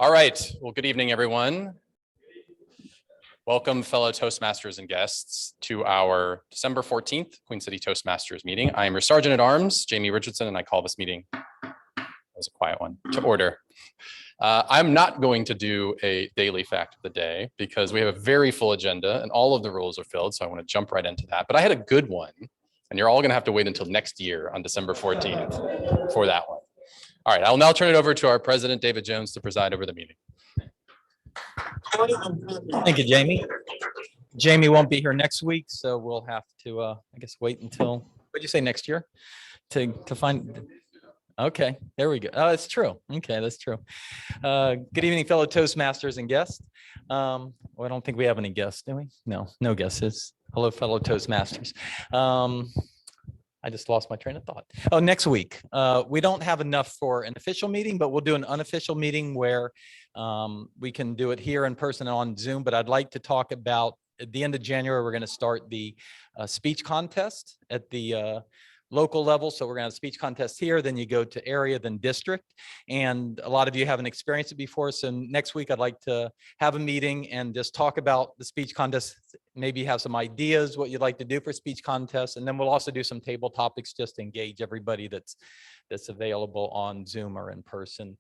All right, well, good evening, everyone. Welcome, fellow Toastmasters and guests, to our December 14th Queen City Toastmasters meeting. I am your Sergeant at Arms, Jamie Richardson, and I call this meeting, that was a quiet one, to order. I'm not going to do a daily fact of the day because we have a very full agenda and all of the rules are filled, so I want to jump right into that. But I had a good one, and you're all going to have to wait until next year on December 14th for that one. All right, I'll now turn it over to our president, David Jones, to preside over the meeting. Thank you, Jamie. Jamie won't be here next week, so we'll have to, I guess, wait until, what'd you say, next year? To find, okay, there we go. Oh, that's true. Okay, that's true. Good evening, fellow Toastmasters and guests. Well, I don't think we have any guests, do we? No guesses. Hello, fellow Toastmasters. I just lost my train of thought. Oh, next week. We don't have enough for an official meeting, but we'll do an unofficial meeting where we can do it here in person on Zoom. But I'd like to talk about, at the end of January, we're going to start the speech contest at the local level. So we're going to have a speech contest here, then you go to area, then district. And a lot of you haven't experienced it before. So next week, I'd like to have a meeting and just talk about the speech contest, maybe have some ideas, what you'd like to do for speech contests. And then we'll also do some table topics just to engage everybody that's available on Zoom or in person.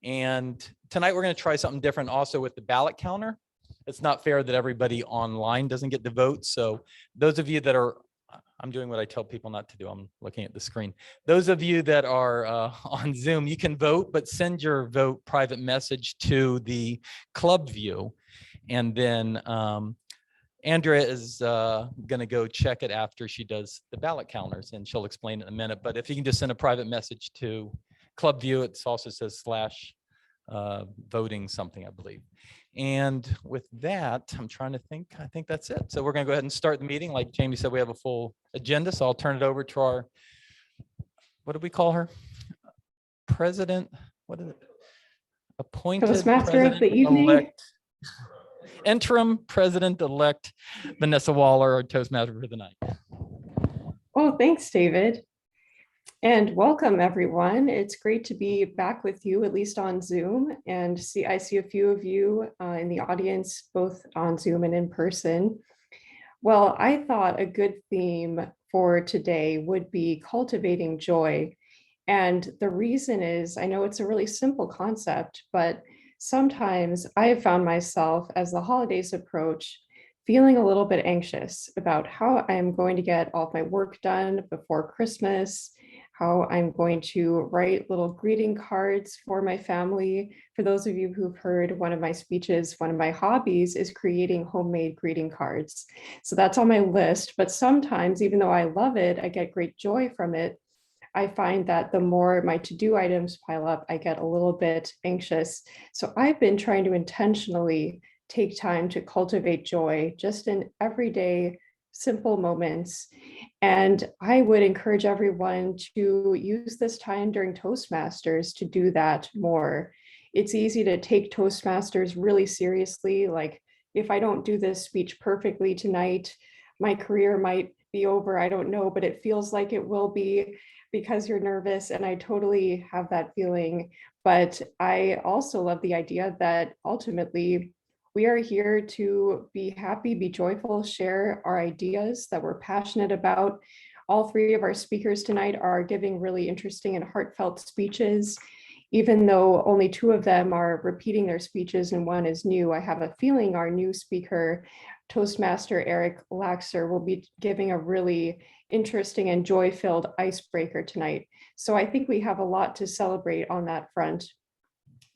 And tonight we're going to try something different also with the ballot counter. It's not fair that everybody online doesn't get to vote. So those of you that are, I'm doing what I tell people not to do. I'm looking at the screen. Those of you that are on Zoom, you can vote, but send your vote private message to the club view. And then Andrea is going to go check it after she does the ballot counters, and she'll explain it in a minute. But if you can just send a private message to club view, it also says / voting something, I believe. And with that, I'm trying to think, I think that's it. So we're going to go ahead and start the meeting. Like Jamie said, we have a full agenda. So I'll turn it over to our, what did we call her? President, what is it? Appointed Toastmaster of the evening. Elect, interim President-elect Vanessa Waller, our Toastmaster for the night. Oh, thanks, David. And welcome, everyone. It's great to be back with you, at least on Zoom. And I see a few of you in the audience, both on Zoom and in person. Well, I thought a good theme for today would be cultivating joy. And the reason is, I know it's a really simple concept, but sometimes I have found myself, as the holidays approach, feeling a little bit anxious about how I'm going to get all of my work done before Christmas, how I'm going to write little greeting cards for my family. For those of you who've heard one of my speeches, one of my hobbies is creating homemade greeting cards. So that's on my list, but sometimes, even though I love it, I get great joy from it. I find that the more my to-do items pile up, I get a little bit anxious. So I've been trying to intentionally take time to cultivate joy just in everyday simple moments. And I would encourage everyone to use this time during Toastmasters to do that more. It's easy to take Toastmasters really seriously. Like, if I don't do this speech perfectly tonight, my career might be over. I don't know, but it feels like it will be because you're nervous. And I totally have that feeling. But I also love the idea that ultimately, we are here to be happy, be joyful, share our ideas that we're passionate about. All three of our speakers tonight are giving really interesting and heartfelt speeches. Even though only two of them are repeating their speeches and one is new, I have a feeling our new speaker, Toastmaster Eric Laxer, will be giving a really interesting and joy-filled icebreaker tonight. So I think we have a lot to celebrate on that front.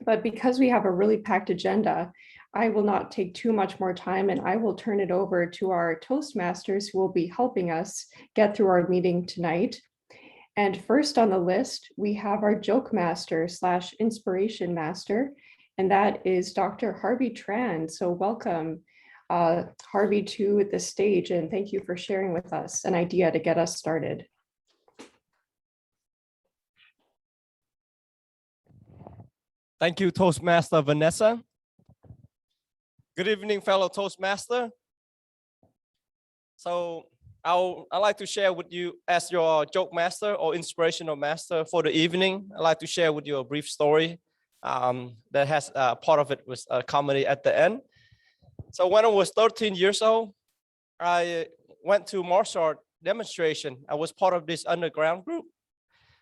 But because we have a really packed agenda, I will not take too much more time, and I will turn it over to our Toastmasters who will be helping us get through our meeting tonight. And first on the list, we have our joke master / inspiration master, and that is Dr. Harvey Tran. So welcome, Harvey, to the stage, and thank you for sharing with us an idea to get us started. Thank you, Toastmaster Vanessa. Good evening, fellow Toastmaster. So I'd like to share with you, as your joke master or inspirational master for the evening, I'd like to share with you a brief story that has part of it was a comedy at the end. So when I was 13 years old, I went to martial art demonstration. I was part of this underground group.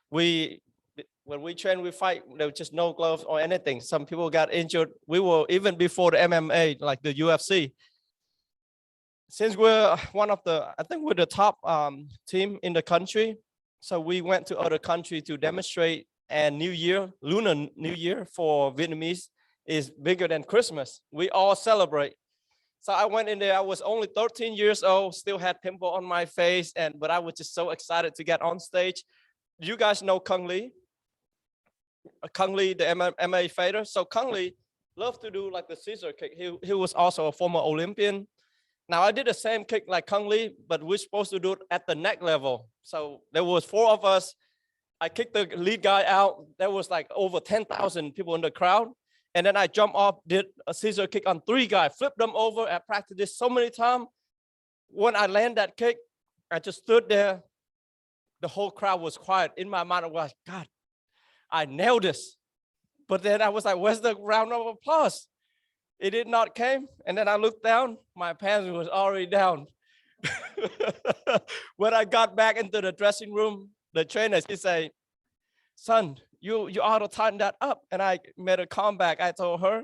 When we train, we fight, there was just no gloves or anything. Some people got injured. We were even before the MMA, like the UFC. Since we're one of the, I think we're the top team in the country. So we went to other countries to demonstrate. And New Year, Lunar New Year for Vietnamese is bigger than Christmas. We all celebrate. So I went in there. I was only 13 years old, still had pimple on my face, but I was just so excited to get on stage. You guys know Kung Lee? Kung Lee, the MMA fighter. So Kung Lee loved to do like the scissor kick. He was also a former Olympian. Now I did the same kick like Kung Lee, but we're supposed to do it at the neck level. So there was 4 of us. I kicked the lead guy out. There was like over 10,000 people in the crowd. And then I jumped off, did a scissor kick on 3 guys, flipped them over. I practiced this so many times. When I land that kick, I just stood there. The whole crowd was quiet. In my mind, I was like, God, I nailed this. But then I was like, where's the round of applause? It did not came. And then I looked down, my pants was already down. When I got back into the dressing room, the trainer, he said, son, you ought to tighten that up. And I made a comeback. I told her,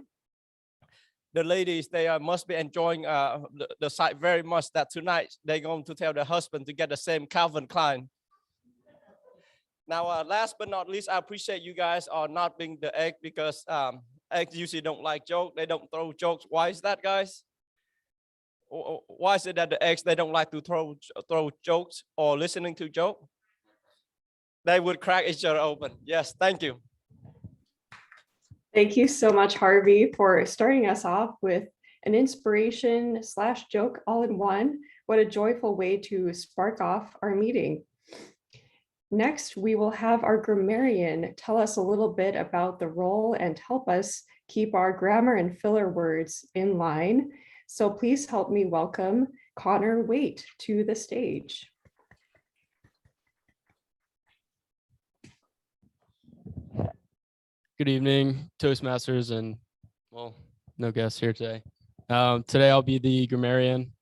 the ladies, they must be enjoying the sight very much that tonight they're going to tell their husband to get the same Calvin Klein. Now, last but not least, I appreciate you guys are not being the egg because eggs usually don't like jokes. They don't throw jokes. Why is that, guys? Why is it that the eggs, they don't like to throw jokes or listening to jokes? They would crack each other open. Yes, thank you. Thank you so much, Harvey, for starting us off with an inspiration / joke all in one. What a joyful way to spark off our meeting. Next, we will have our grammarian tell us a little bit about the role and help us keep our grammar and filler words in line. So please help me welcome Connor Waite to the stage. Good evening, Toastmasters, and well, no guests here today. Today I'll be the grammarian.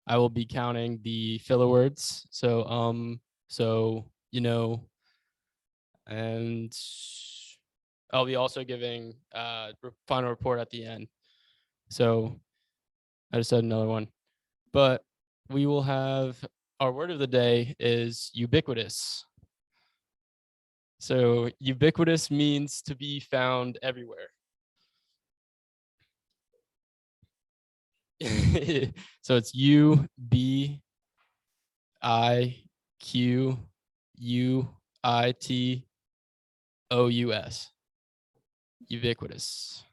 I will be counting the filler words. So and I'll be also giving final report at the end. So I just said another one, but we will have our word of the day is ubiquitous. So ubiquitous means to be found everywhere. So it's UBIQUITOUS. Ubiquitous.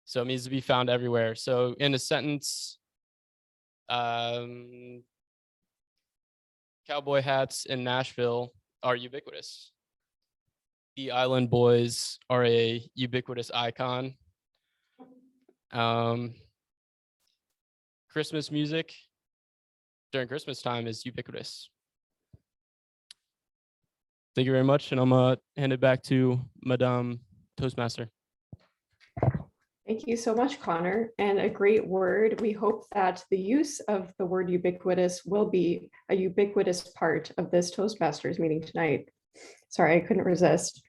So it means to be found everywhere. So in a sentence, cowboy hats in Nashville are ubiquitous. The Island Boys are a ubiquitous icon. Christmas music during Christmas time is ubiquitous. Thank you very much, and I'm gonna hand it back to Madame Toastmaster. Thank you so much, Connor, and a great word. We hope that the use of the word ubiquitous will be a ubiquitous part of this Toastmasters meeting tonight. Sorry, I couldn't resist.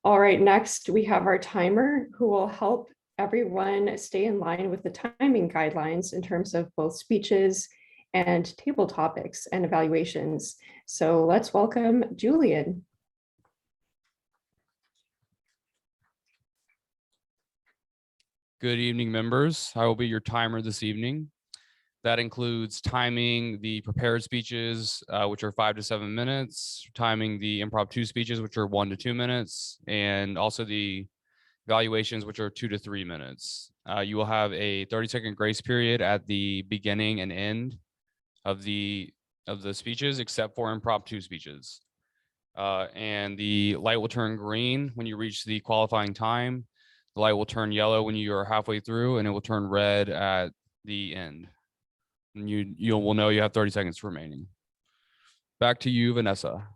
All right, next we have our timer who will help everyone stay in line with the timing guidelines in terms of both speeches and table topics and evaluations. So let's welcome Julian. Good evening, members. I will be your timer this evening. That includes timing the prepared speeches, which are 5 to 7 minutes, timing the impromptu speeches, which are 1 to 2 minutes, and also the evaluations, which are 2 to 3 minutes. You will have a 30-second grace period at the beginning and end of the speeches, except for impromptu speeches. And the light will turn green when you reach the qualifying time. The light will turn yellow when you are halfway through, and it will turn red at the end. And you will know you have 30 seconds remaining. Back to you, Vanessa.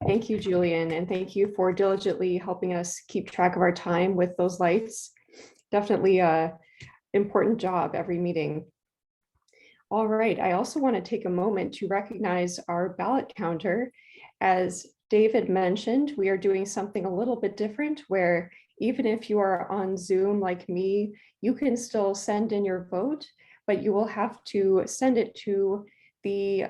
Thank you, Julian, and thank you for diligently helping us keep track of our time with those lights. Definitely a important job every meeting. All right, I also want to take a moment to recognize our ballot counter. As David mentioned, we are doing something a little bit different where even if you are on Zoom like me, you can still send in your vote, but you will have to send it to the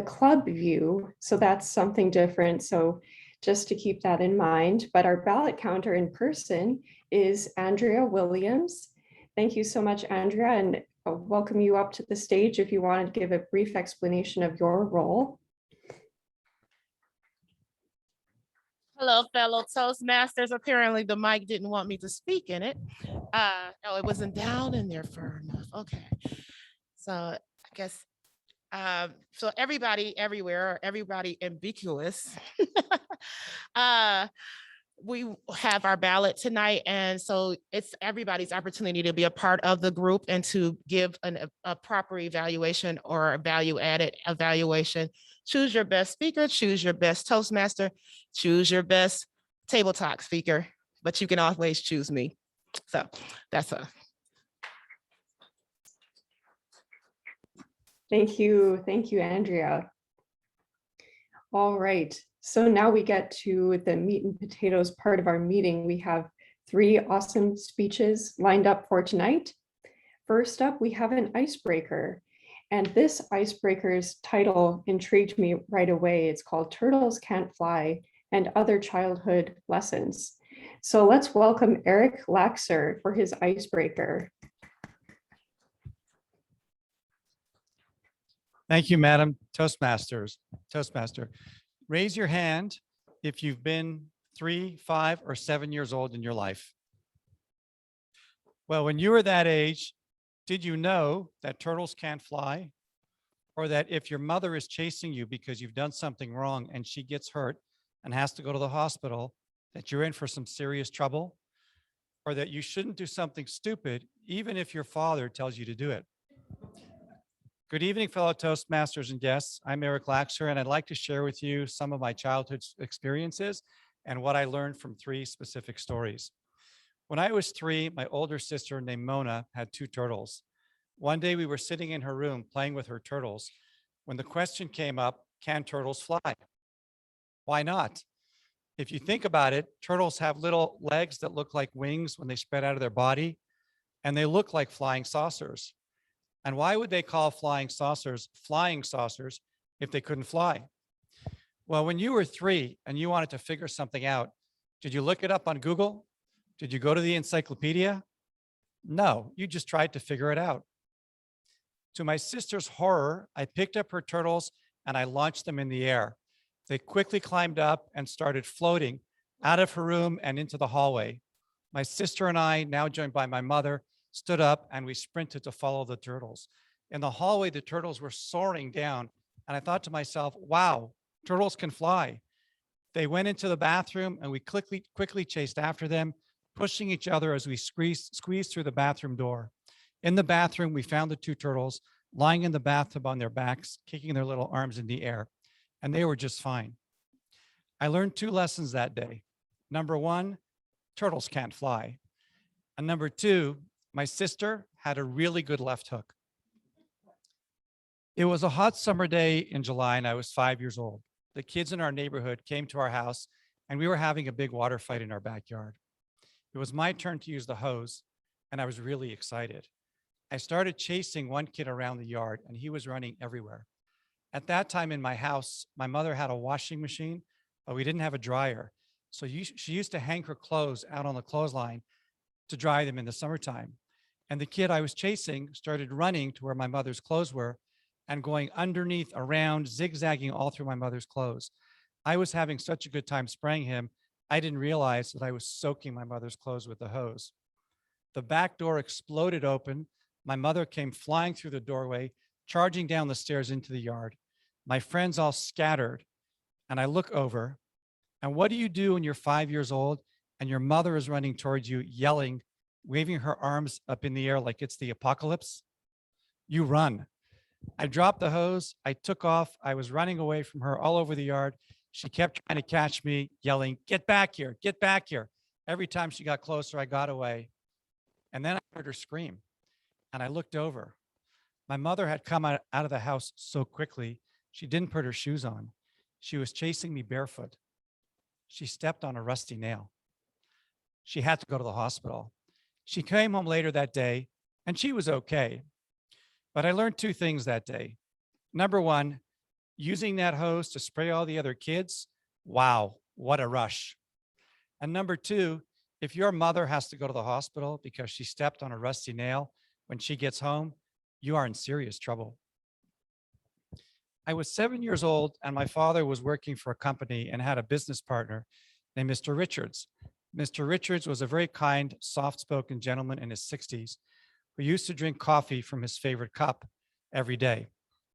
club view. So that's something different. So just to keep that in mind, but our ballot counter in person is Andrea Williams. Thank you so much, Andrea, and I'll welcome you up to the stage if you want to give a brief explanation of your role. Hello, fellow Toastmasters. Apparently the mic didn't want me to speak in it. Oh, it wasn't down in there far enough. Okay. So I guess, so everybody everywhere, everybody ubiquitous. We have our ballot tonight, and so it's everybody's opportunity to be a part of the group and to give a proper evaluation or a value-added evaluation. Choose your best speaker, choose your best Toastmaster, choose your best table talk speaker, but you can always choose me. So that's a. Thank you, Andrea. All right. So now we get to the meat and potatoes part of our meeting. We have 3 awesome speeches lined up for tonight. First up, we have an icebreaker. And this icebreaker's title intrigued me right away. It's called Turtles Can't Fly and Other Childhood Lessons. So let's welcome Eric Laxer for his icebreaker. Thank you, Madam Toastmaster. Raise your hand if you've been 3, 5, or 7 years old in your life. Well, when you were that age, did you know that turtles can't fly? Or that if your mother is chasing you because you've done something wrong and she gets hurt and has to go to the hospital, that you're in for some serious trouble? Or that you shouldn't do something stupid, even if your father tells you to do it? Good evening, fellow Toastmasters and guests. I'm Eric Laxer, and I'd like to share with you some of my childhood experiences and what I learned from 3 specific stories. When I was 3, my older sister named Mona had 2 turtles. One day we were sitting in her room playing with her turtles when the question came up, can turtles fly? Why not? If you think about it, turtles have little legs that look like wings when they spread out of their body, and they look like flying saucers. And why would they call flying saucers if they couldn't fly? Well, when you were 3 and you wanted to figure something out, did you look it up on Google? Did you go to the encyclopedia? No, you just tried to figure it out. To my sister's horror, I picked up her turtles and I launched them in the air. They quickly climbed up and started floating out of her room and into the hallway. My sister and I, now joined by my mother, stood up and we sprinted to follow the turtles. In the hallway, the turtles were soaring down. And I thought to myself, wow, turtles can fly. They went into the bathroom and we quickly chased after them, pushing each other as we squeezed through the bathroom door. In the bathroom, we found the 2 turtles lying in the bathtub on their backs, kicking their little arms in the air, and they were just fine. I learned 2 lessons that day. Number 1, turtles can't fly. And number 2, my sister had a really good left hook. It was a hot summer day in July and I was 5 years old. The kids in our neighborhood came to our house and we were having a big water fight in our backyard. It was my turn to use the hose and I was really excited. I started chasing one kid around the yard and he was running everywhere. At that time in my house, my mother had a washing machine, but we didn't have a dryer. So she used to hang her clothes out on the clothesline to dry them in the summertime. And the kid I was chasing started running to where my mother's clothes were and going underneath, around, zigzagging all through my mother's clothes. I was having such a good time spraying him, I didn't realize that I was soaking my mother's clothes with the hose. The back door exploded open. My mother came flying through the doorway, charging down the stairs into the yard. My friends all scattered, and I look over, and what do you do when you're 5 years old and your mother is running towards you, yelling, waving her arms up in the air like it's the apocalypse? You run. I dropped the hose. I took off. I was running away from her all over the yard. She kept trying to catch me, yelling, "Get back here, get back here." Every time she got closer, I got away. And then I heard her scream, and I looked over. My mother had come out of the house so quickly, she didn't put her shoes on. She was chasing me barefoot. She stepped on a rusty nail. She had to go to the hospital. She came home later that day, and she was okay. But I learned two things that day. Number one, using that hose to spray all the other kids, wow, what a rush. And number two, if your mother has to go to the hospital because she stepped on a rusty nail when she gets home, you are in serious trouble. I was 7 years old, and my father was working for a company and had a business partner named Mr. Richards. Mr. Richards was a very kind, soft-spoken gentleman in his 60s who used to drink coffee from his favorite cup every day.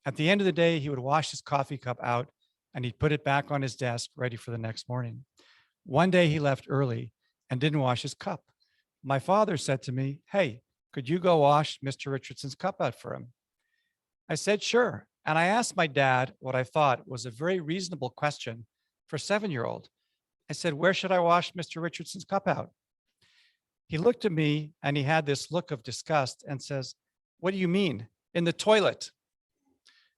At the end of the day, he would wash his coffee cup out and he'd put it back on his desk ready for the next morning. One day he left early and didn't wash his cup. My father said to me, "Hey, could you go wash Mr. Richardson's cup out for him?" I said, "Sure." And I asked my dad what I thought was a very reasonable question for a 7-year-old. I said, "Where should I wash Mr. Richardson's cup out?" He looked at me and he had this look of disgust and says, "What do you mean? In the toilet?"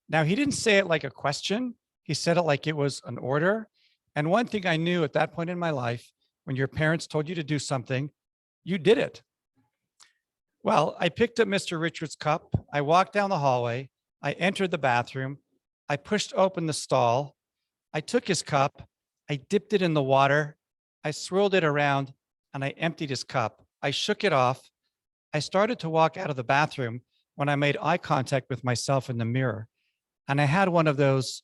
Now, he didn't say it like a question. He said it like it was an order. And one thing I knew at that point in my life, when your parents told you to do something, you did it. Well, I picked up Mr. Richards' cup. I walked down the hallway. I entered the bathroom. I pushed open the stall. I took his cup. I dipped it in the water. I swirled it around and I emptied his cup. I shook it off. I started to walk out of the bathroom when I made eye contact with myself in the mirror. And I had one of those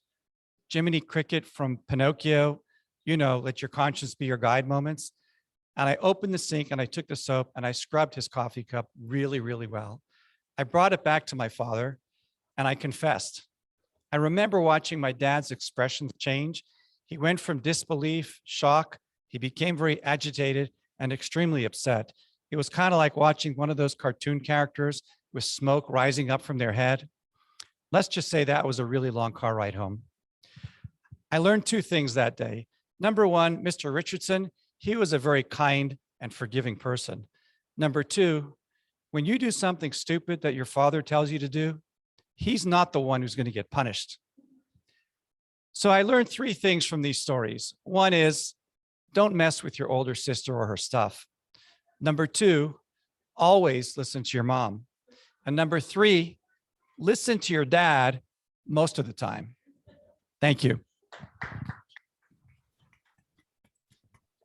Jiminy Cricket from Pinocchio, let your conscience be your guide moments. And I opened the sink and I took the soap and I scrubbed his coffee cup really, really well. I brought it back to my father and I confessed. I remember watching my dad's expressions change. He went from disbelief, shock. He became very agitated and extremely upset. It was kind of like watching one of those cartoon characters with smoke rising up from their head. Let's just say that was a really long car ride home. I learned two things that day. Number one, Mr. Richardson, he was a very kind and forgiving person. Number two, when you do something stupid that your father tells you to do, he's not the one who's going to get punished. So I learned three things from these stories. One is, don't mess with your older sister or her stuff. Number two, always listen to your mom. And number three, listen to your dad most of the time. Thank you.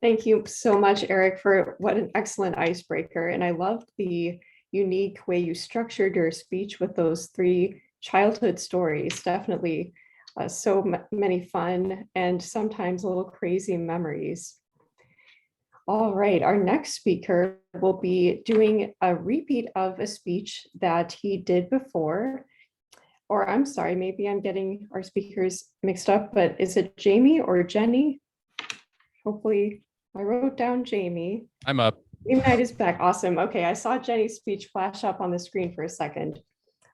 Thank you so much, Eric, for what an excellent icebreaker. And I loved the unique way you structured your speech with those three childhood stories. Definitely many fun and sometimes a little crazy memories. All right, our next speaker will be doing a repeat of a speech that he did before. Or I'm sorry, maybe I'm getting our speakers mixed up, but is it Jamie or Jenny? Hopefully I wrote down Jamie. I'm up. Game night is back. Awesome. Okay, I saw Jenny's speech flash up on the screen for a second.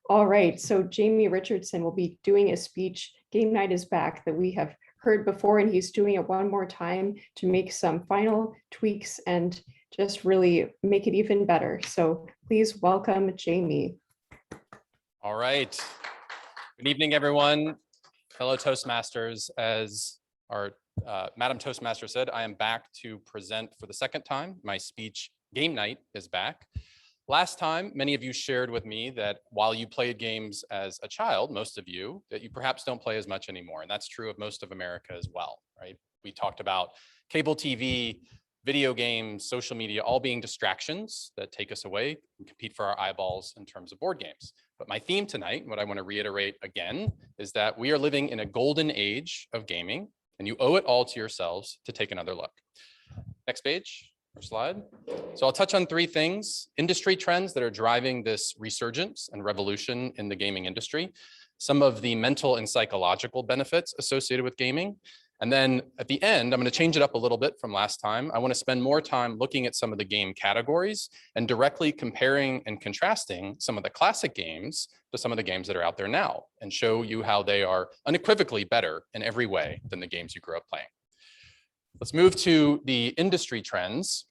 All right, so Jamie Richardson will be doing a speech, Game Night is Back, that we have heard before, and he's doing it one more time to make some final tweaks and just really make it even better. So please welcome Jamie. All right. Good evening, everyone. Fellow Toastmasters, as our Madam Toastmaster said, I am back to present for the second time. My speech, Game Night is Back. Last time, many of you shared with me that while you played games as a child, most of you, that you perhaps don't play as much anymore. And that's true of most of America as well, right? We talked about cable TV, video games, social media, all being distractions that take us away and compete for our eyeballs in terms of board games. But my theme tonight, what I want to reiterate again, is that we are living in a golden age of gaming, and you owe it all to yourselves to take another look. Next page. Or slide. So I'll touch on three things: industry trends that are driving this resurgence and revolution in the gaming industry, some of the mental and psychological benefits associated with gaming, And then at the end, I'm going to change it up a little bit from last time. I want to spend more time looking at some of the game categories and directly comparing and contrasting some of the classic games to some of the games that are out there now, and show you how they are unequivocally better in every way than the games you grew up playing. Let's move to the industry trends.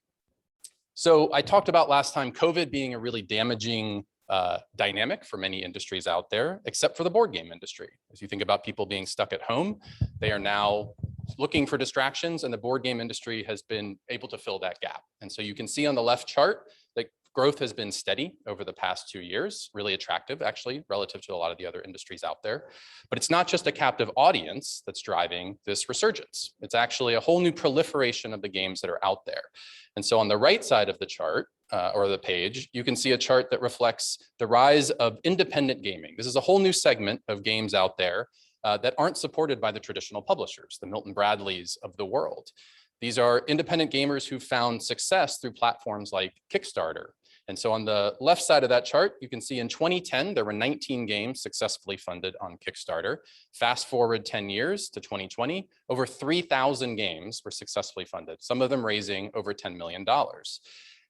So I talked about last time COVID being a really damaging dynamic for many industries out there, except for the board game industry. As you think about people being stuck at home, they are now looking for distractions, and the board game industry has been able to fill that gap. And so you can see on the left chart that growth has been steady over the past 2 years, really attractive actually relative to a lot of the other industries out there. But it's not just a captive audience that's driving this resurgence. It's actually a whole new proliferation of the games that are out there. And so on the right side of the chart, or the page, you can see a chart that reflects the rise of independent gaming. This is a whole new segment of games out there that aren't supported by the traditional publishers, the Milton Bradleys of the world. These are independent gamers who found success through platforms like Kickstarter. And so on the left side of that chart, you can see in 2010, there were 19 games successfully funded on Kickstarter. Fast forward 10 years to 2020, over 3,000 games were successfully funded, some of them raising over $10 million.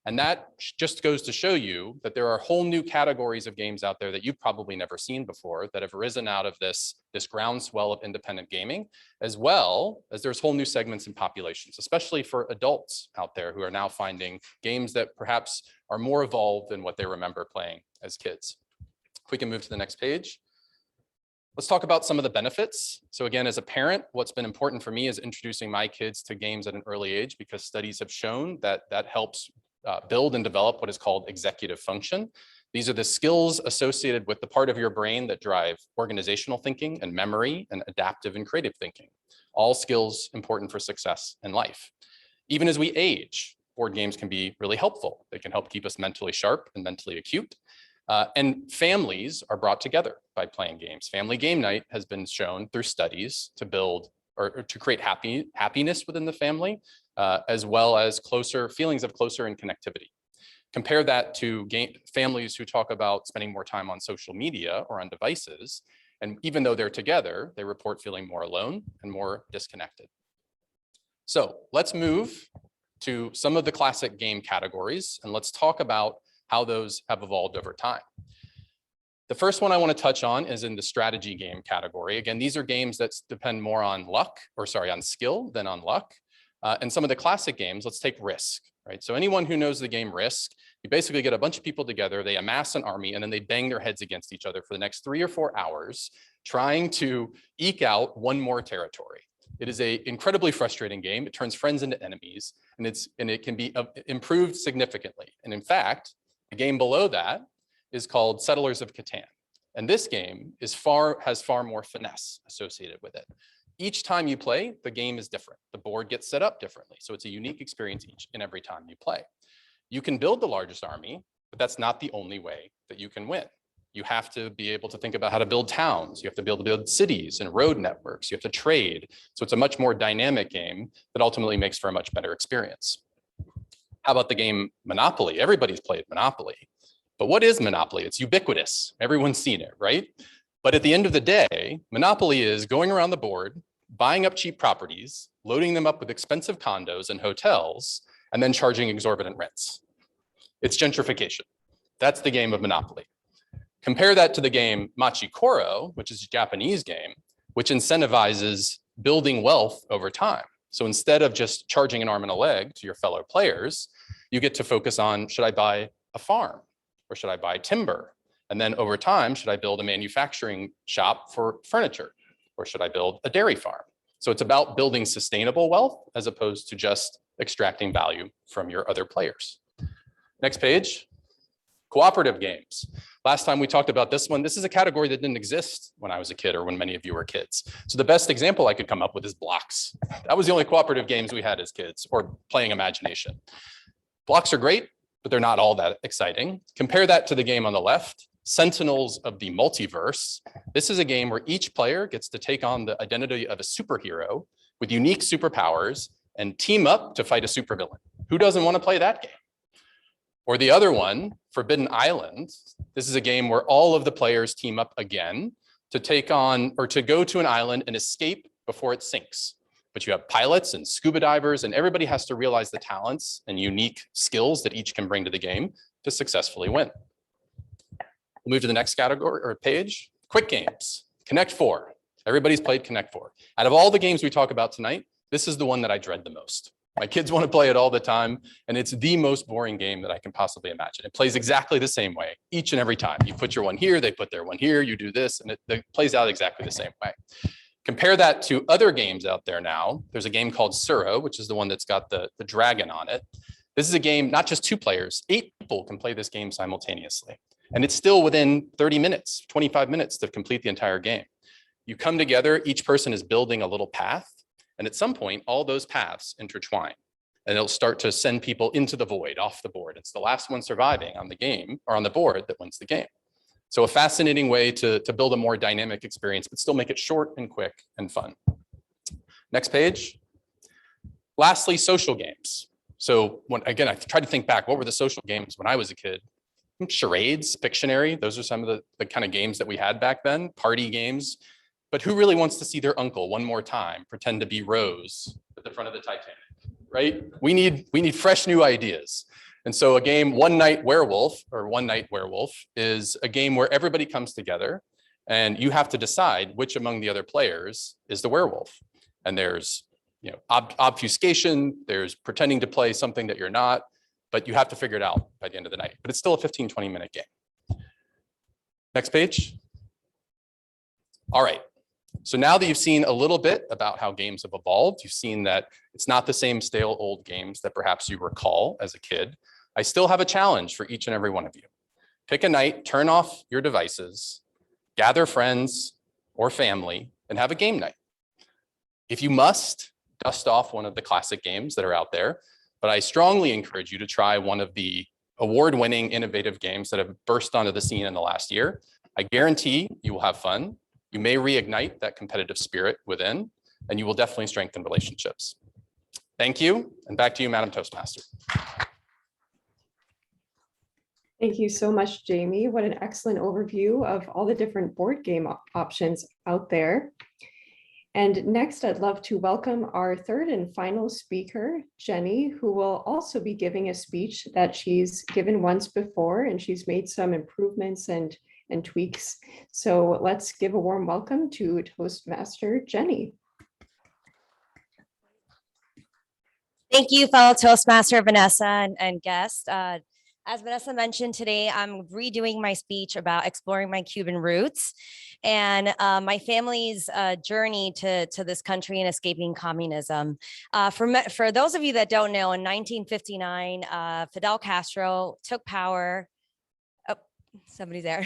And that just goes to show you that there are whole new categories of games out there that you've probably never seen before that have arisen out of this groundswell of independent gaming, as well as there's whole new segments and populations, especially for adults out there who are now finding games that perhaps are more evolved than what they remember playing as kids. If we can move to the next page. Let's talk about some of the benefits. So again, as a parent, what's been important for me is introducing my kids to games at an early age, because studies have shown that that helps build and develop what is called executive function. These are the skills associated with the part of your brain that drive organizational thinking and memory and adaptive and creative thinking. All skills important for success in life. Even as we age, board games can be really helpful. They can help keep us mentally sharp and mentally acute. And families are brought together by playing games. Family game night has been shown through studies to build or to create happiness within the family, as well as feelings of closer and connectivity. Compare that to families who talk about spending more time on social media or on devices, and even though they're together, they report feeling more alone and more disconnected. So let's move to some of the classic game categories, and let's talk about how those have evolved over time. The first one I want to touch on is in the strategy game category. Again, these are games that depend more on on skill than on luck. And some of the classic games, let's take Risk, right? So anyone who knows the game Risk, you basically get a bunch of people together, they amass an army, and then they bang their heads against each other for the next 3 or 4 hours, trying to eke out one more territory. It is an incredibly frustrating game. It turns friends into enemies, and it can be improved significantly. And in fact, the game below that is called Settlers of Catan. And this game has far more finesse associated with it. Each time you play, the game is different. The board gets set up differently. So it's a unique experience each and every time you play. You can build the largest army, but that's not the only way that you can win. You have to be able to think about how to build towns. You have to be able to build cities and road networks. You have to trade. So it's a much more dynamic game that ultimately makes for a much better experience. How about the game Monopoly? Everybody's played Monopoly. But what is Monopoly? It's ubiquitous. Everyone's seen it, right? But at the end of the day, Monopoly is going around the board, buying up cheap properties, loading them up with expensive condos and hotels, and then charging exorbitant rents. It's gentrification. That's the game of Monopoly. Compare that to the game Machi Koro, which is a Japanese game, which incentivizes building wealth over time. So instead of just charging an arm and a leg to your fellow players, you get to focus on, should I buy a farm? Or should I buy timber? And then over time, should I build a manufacturing shop for furniture? Or should I build a dairy farm? So it's about building sustainable wealth as opposed to just extracting value from your other players. Next page, cooperative games. Last time we talked about this one. This is a category that didn't exist when I was a kid or when many of you were kids. So the best example I could come up with is blocks. That was the only cooperative games we had as kids, or playing imagination. Blocks are great, but they're not all that exciting. Compare that to the game on the left, Sentinels of the Multiverse. This is a game where each player gets to take on the identity of a superhero with unique superpowers and team up to fight a supervillain. Who doesn't want to play that game? Or the other one, Forbidden Island. This is a game where all of the players team up again to take on or to go to an island and escape before it sinks. but you have pilots and scuba divers, and everybody has to realize the talents and unique skills that each can bring to the game to successfully win. We'll move to the next category or page, quick games, Connect 4. Everybody's played Connect 4. Out of all the games we talk about tonight, this is the one that I dread the most. My kids want to play it all the time, and it's the most boring game that I can possibly imagine. It plays exactly the same way each and every time. You put your one here, they put their one here, you do this, and it plays out exactly the same way. Compare that to other games out there now. There's a game called Suro, which is the one that's got the dragon on it. This is a game, not just 2 players, 8 people can play this game simultaneously. And it's still within 30 minutes, 25 minutes to complete the entire game. You come together, each person is building a little path. And at some point, all those paths intertwine. And it'll start to send people into the void, off the board. It's the last one surviving on the game or on the board that wins the game. So a fascinating way to build a more dynamic experience, but still make it short and quick and fun. Next page. Lastly, social games. So again, I tried to think back, what were the social games when I was a kid? Charades, Pictionary, those are some of the kind of games that we had back then, party games. But who really wants to see their uncle one more time pretend to be Rose at the front of the Titanic, right? We need fresh new ideas. And so a game, One Night Werewolf is a game where everybody comes together and you have to decide which among the other players is the werewolf. And there's obfuscation, there's pretending to play something that you're not, but you have to figure it out by the end of the night. But it's still a 15-20 minute game. Next page. All right. So now that you've seen a little bit about how games have evolved, you've seen that it's not the same stale old games that perhaps you recall as a kid. I still have a challenge for each and every one of you. Pick a night, turn off your devices, gather friends or family, and have a game night. If you must, dust off one of the classic games that are out there, but I strongly encourage you to try one of the award-winning innovative games that have burst onto the scene in the last year. I guarantee you will have fun. You may reignite that competitive spirit within, and you will definitely strengthen relationships. Thank you, and back to you, Madam Toastmaster. Thank you so much, Jamie. What an excellent overview of all the different board game options out there. And next, I'd love to welcome our third and final speaker, Jenny, who will also be giving a speech that she's given once before, and she's made some improvements and tweaks. So let's give a warm welcome to Toastmaster Jenny. Thank you, fellow Toastmaster Vanessa and guests. As Vanessa mentioned today, I'm redoing my speech about exploring my Cuban roots and my family's journey to this country and escaping communism. For those of you that don't know, in 1959, Fidel Castro took power. Somebody's there,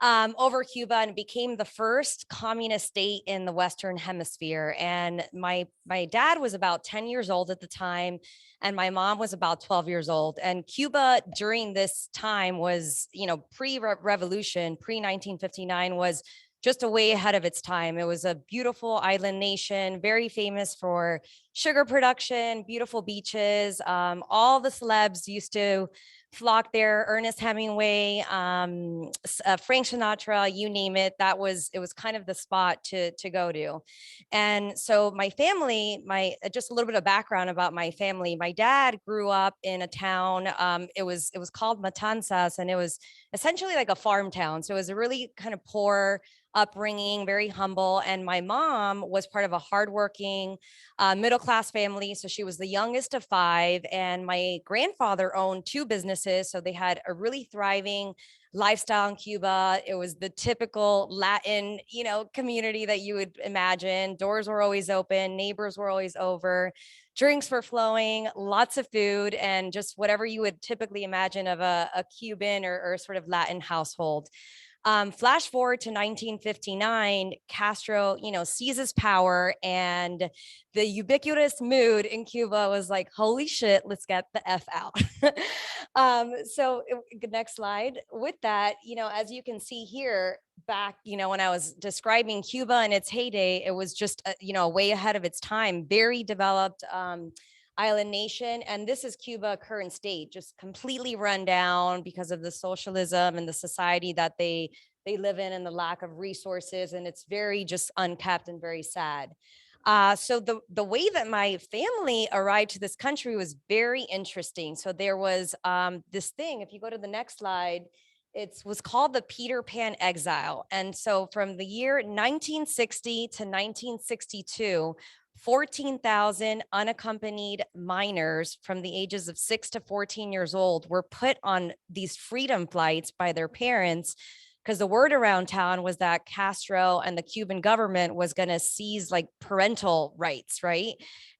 over Cuba, and became the first communist state in the Western Hemisphere. And my dad was about 10 years old at the time, and my mom was about 12 years old. And Cuba during this time was, pre-revolution, pre-1959, was just a way ahead of its time. It was a beautiful island nation, very famous for sugar production, beautiful beaches. All the celebs used to flock there. Ernest Hemingway, Frank Sinatra, you name it. It was kind of the spot to go to. And so my family, just a little bit of background about my family. My dad grew up in a town. It was called Matanzas, and it was essentially like a farm town. So it was a really kind of poor upbringing, very humble. And my mom was part of a hardworking middle-class family. So she was the youngest of 5. And my grandfather owned 2 businesses. So they had a really thriving lifestyle in Cuba. It was the typical Latin, community that you would imagine. Doors were always open, neighbors were always over, drinks were flowing, lots of food, and just whatever you would typically imagine of a Cuban or sort of Latin household. Flash forward to 1959, Castro, seizes power, and the ubiquitous mood in Cuba was like, holy shit, let's get the F out. Next slide. With that, as you can see here, back, when I was describing Cuba in its heyday, it was just, way ahead of its time, very developed, island nation. And this is Cuba current state, just completely run down because of the socialism and the society that they live in and the lack of resources. And it's very just unkept and very sad. So the way that my family arrived to this country was very interesting. So there was this thing, if you go to the next slide, it was called the Peter Pan Exile. And so from the year 1960 to 1962, 14,000 unaccompanied minors from the ages of 6 to 14 years old were put on these freedom flights by their parents, because the word around town was that Castro and the Cuban government was going to seize like parental rights, right?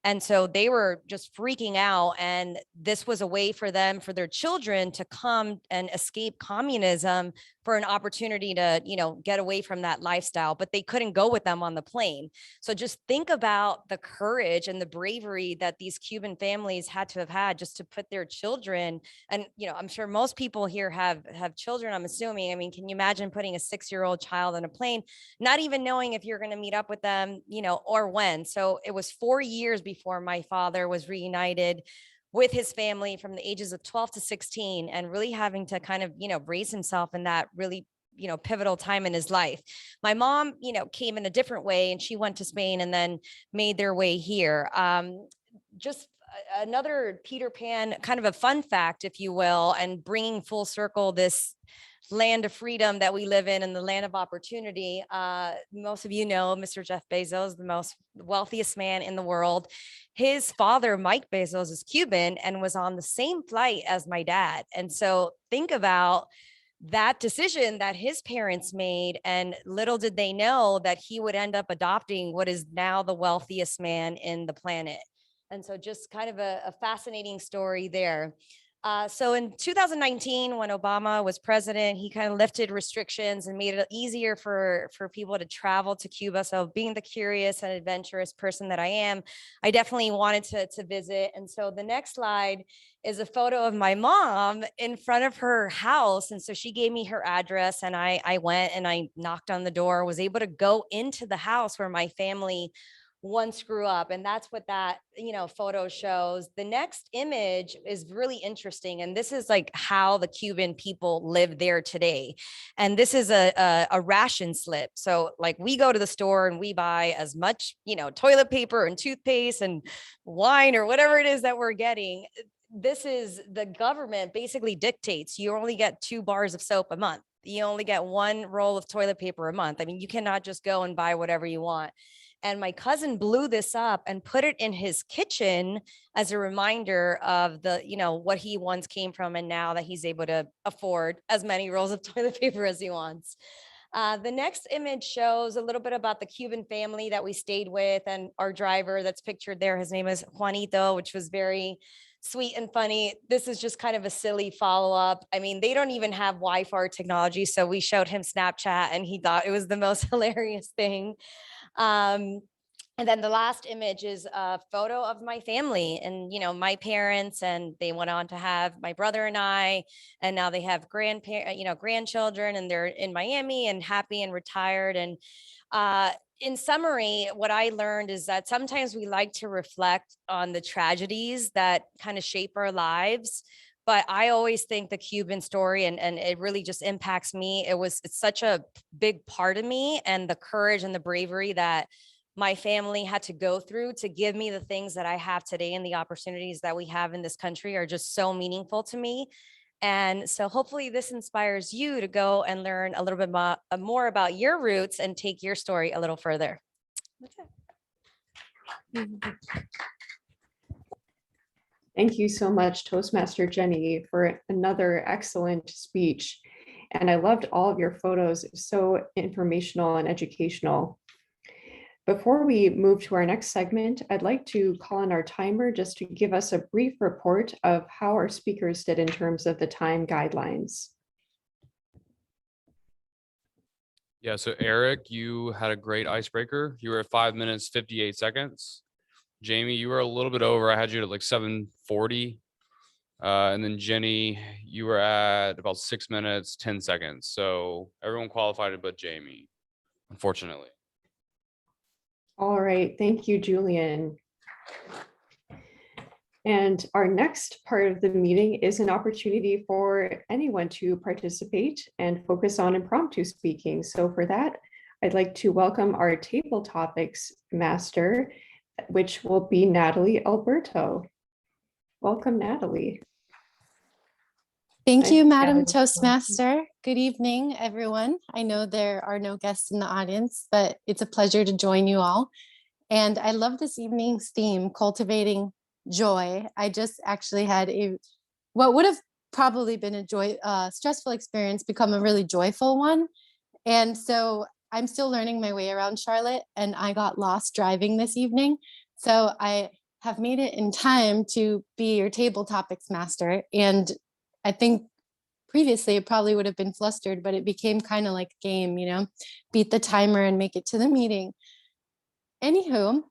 And so they were just freaking out. And this was a way for them, for their children to come and escape communism for an opportunity to, get away from that lifestyle, but they couldn't go with them on the plane. So just think about the courage and the bravery that these Cuban families had to have had just to put their children. And, I'm sure most people here have children, I'm assuming. I mean, can you imagine putting a 6-year-old child on a plane, not even knowing if you're going to meet up with them, or when? So it was 4 years before my father was reunited with his family from the ages of 12 to 16, and really having to kind of, raise himself in that really, pivotal time in his life. My mom, came in a different way, and she went to Spain and then made their way here. Just another Peter Pan, kind of a fun fact, if you will, and bringing full circle this land of freedom that we live in and the land of opportunity. Most of you know Mr. Jeff Bezos, the most wealthiest man in the world. His father, Mike Bezos, is Cuban and was on the same flight as my dad. And so think about that decision that his parents made, and little did they know that he would end up adopting what is now the wealthiest man in the planet. And so just kind of a fascinating story there. So in 2019, when Obama was president, he kind of lifted restrictions and made it easier for people to travel to Cuba. So being the curious and adventurous person that I am, I definitely wanted to visit. And so the next slide is a photo of my mom in front of her house. And so she gave me her address, and I went and I knocked on the door, was able to go into the house where my family once grew up. And that's what that, photo shows. The next image is really interesting. And this is like how the Cuban people live there today. And this is a ration slip. So like we go to the store and we buy as much, toilet paper and toothpaste and wine or whatever it is that we're getting. This is the government basically dictates you only get 2 bars of soap a month. You only get 1 roll of toilet paper a month. I mean, you cannot just go and buy whatever you want. And my cousin blew this up and put it in his kitchen as a reminder of the, what he once came from, and now that he's able to afford as many rolls of toilet paper as he wants. The next image shows a little bit about the Cuban family that we stayed with, and our driver that's pictured there, his name is Juanito, which was very sweet and funny. This is just kind of a silly follow-up. I mean, they don't even have Wi-Fi technology, so we showed him Snapchat and he thought it was the most hilarious thing. And then the last image is a photo of my family and, my parents, and they went on to have my brother and I, and now they have grandchildren, and they're in Miami and happy and retired. And in summary, what I learned is that sometimes we like to reflect on the tragedies that kind of shape our lives. But I always think the Cuban story, and it really just impacts me. It's such a big part of me, and the courage and the bravery that my family had to go through to give me the things that I have today, and the opportunities that we have in this country are just so meaningful to me. And so hopefully this inspires you to go and learn a little bit more about your roots and take your story a little further. That's it. Thank you so much, Toastmaster Jenny, for another excellent speech. And I loved all of your photos. It was so informational and educational. Before we move to our next segment, I'd like to call on our timer just to give us a brief report of how our speakers did in terms of the time guidelines. Yeah, so Eric, you had a great icebreaker. You were at 5 minutes, 58 seconds. Jamie, you were a little bit over. I had you at like 7:40. And then Jenny, you were at about 6 minutes, 10 seconds. So everyone qualified but Jamie, unfortunately. All right, thank you, Julian. And our next part of the meeting is an opportunity for anyone to participate and focus on impromptu speaking. So for that, I'd like to welcome our table topics master, which will be Natalie Alberto. Welcome, Natalie. Thank I you, Madam have- Toastmaster. Good evening, everyone. I know there are no guests in the audience, but it's a pleasure to join you all. And I love this evening's theme, Cultivating Joy. I just actually had what would have probably been a stressful experience become a really joyful one. And so I'm still learning my way around Charlotte, and I got lost driving this evening. So I have made it in time to be your table topics master. And I think previously it probably would have been flustered, but it became kind of like a game, beat the timer and make it to the meeting. Anywho,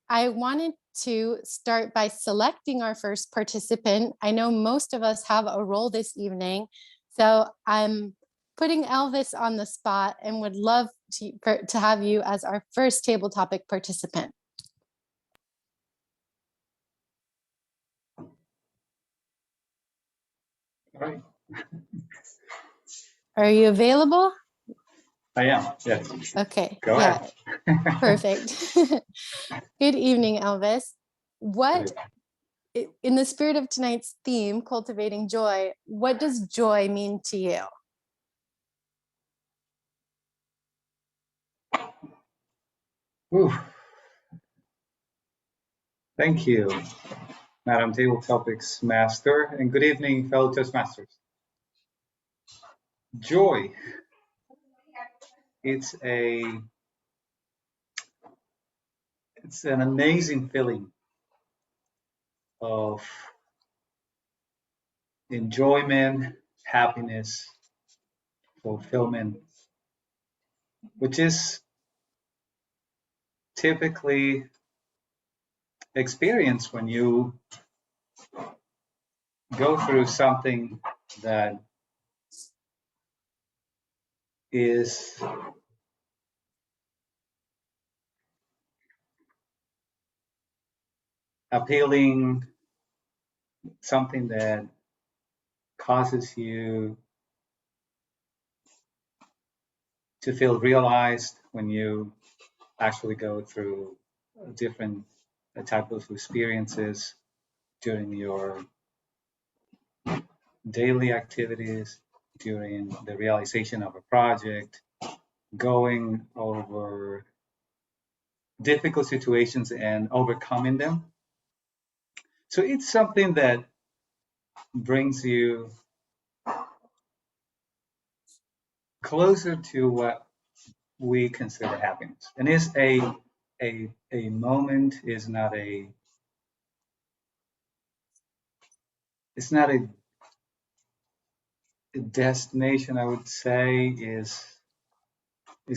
I wanted to start by selecting our first participant. I know most of us have a role this evening, so I'm putting Elvis on the spot and would love to have you as our first table topic participant. All right. Are you available? I am, yes. Okay. Go ahead. Perfect. Good evening, Elvis. In the spirit of tonight's theme, Cultivating Joy, what does joy mean to you? Ooh. Thank you, Madam Table Topics Master, and good evening, fellow Toastmasters. Joy. It's an amazing feeling of enjoyment, happiness, fulfillment, which is typically experienced when you go through something that is appealing, something that causes you to feel realized when you actually go through different type of experiences during your daily activities, during the realization of a project, going over difficult situations and overcoming them. So it's something that brings you closer to what we consider happiness. And it's a moment, is not a, it's not a destination, I would say, is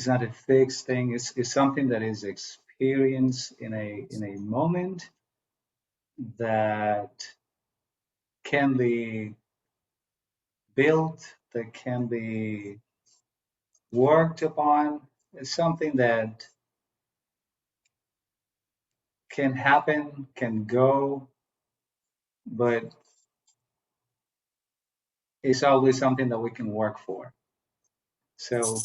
not a fixed thing. It's something that is experienced in a moment that can be built, that can be worked upon. It's something that can happen, can go, but it's always something that we can work for. So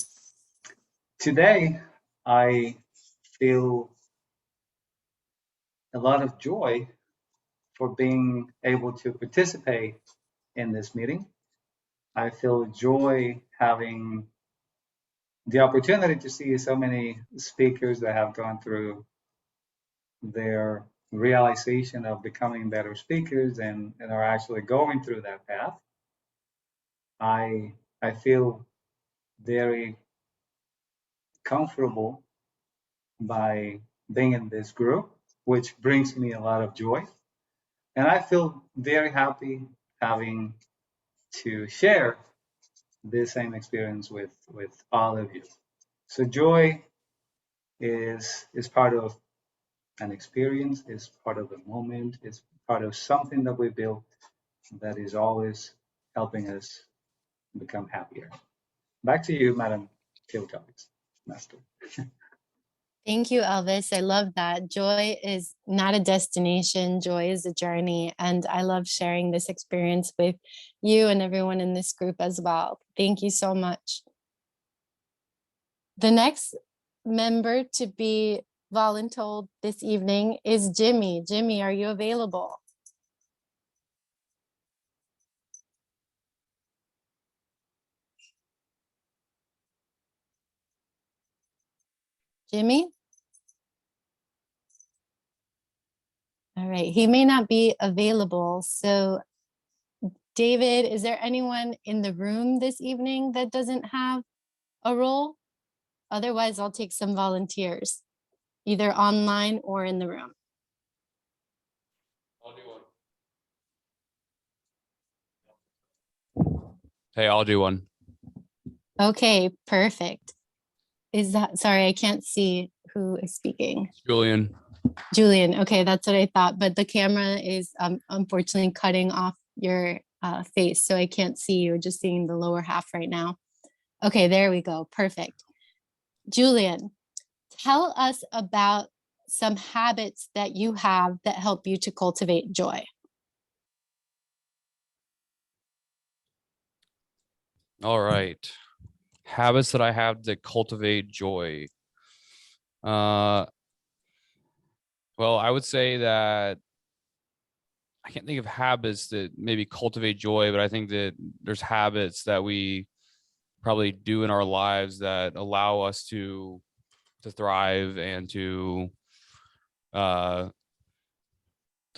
today, I feel a lot of joy for being able to participate in this meeting. I feel joy having the opportunity to see so many speakers that have gone through their realization of becoming better speakers and are actually going through that path. I feel very comfortable by being in this group, which brings me a lot of joy. And I feel very happy having to share this same experience with all of you. So joy is part of an experience, is part of the moment, is part of something that we built that is always helping us become happier. Back to you, Madam Table Topics Master. Thank you, Elvis. I love that. Joy is not a destination. Joy is a journey. And I love sharing this experience with you and everyone in this group as well. Thank you so much. The next member to be voluntold this evening is Jimmy. Jimmy, are you available? Jimmy? All right, he may not be available. So David, is there anyone in the room this evening that doesn't have a role? Otherwise, I'll take some volunteers, either online or in the room. I'll do one. Hey, I'll do one. Okay, perfect. Is that, sorry, I can't see who is speaking. Julian. Julian, okay, that's what I thought, but the camera is unfortunately cutting off your face, so I can't see you, just seeing the lower half right now. Okay, there we go, perfect. Julian, tell us about some habits that you have that help you to cultivate joy. All right. Habits that I have to cultivate joy. Well, I would say that I can't think of habits that maybe cultivate joy, but I think that there's habits that we probably do in our lives that allow us to thrive and to let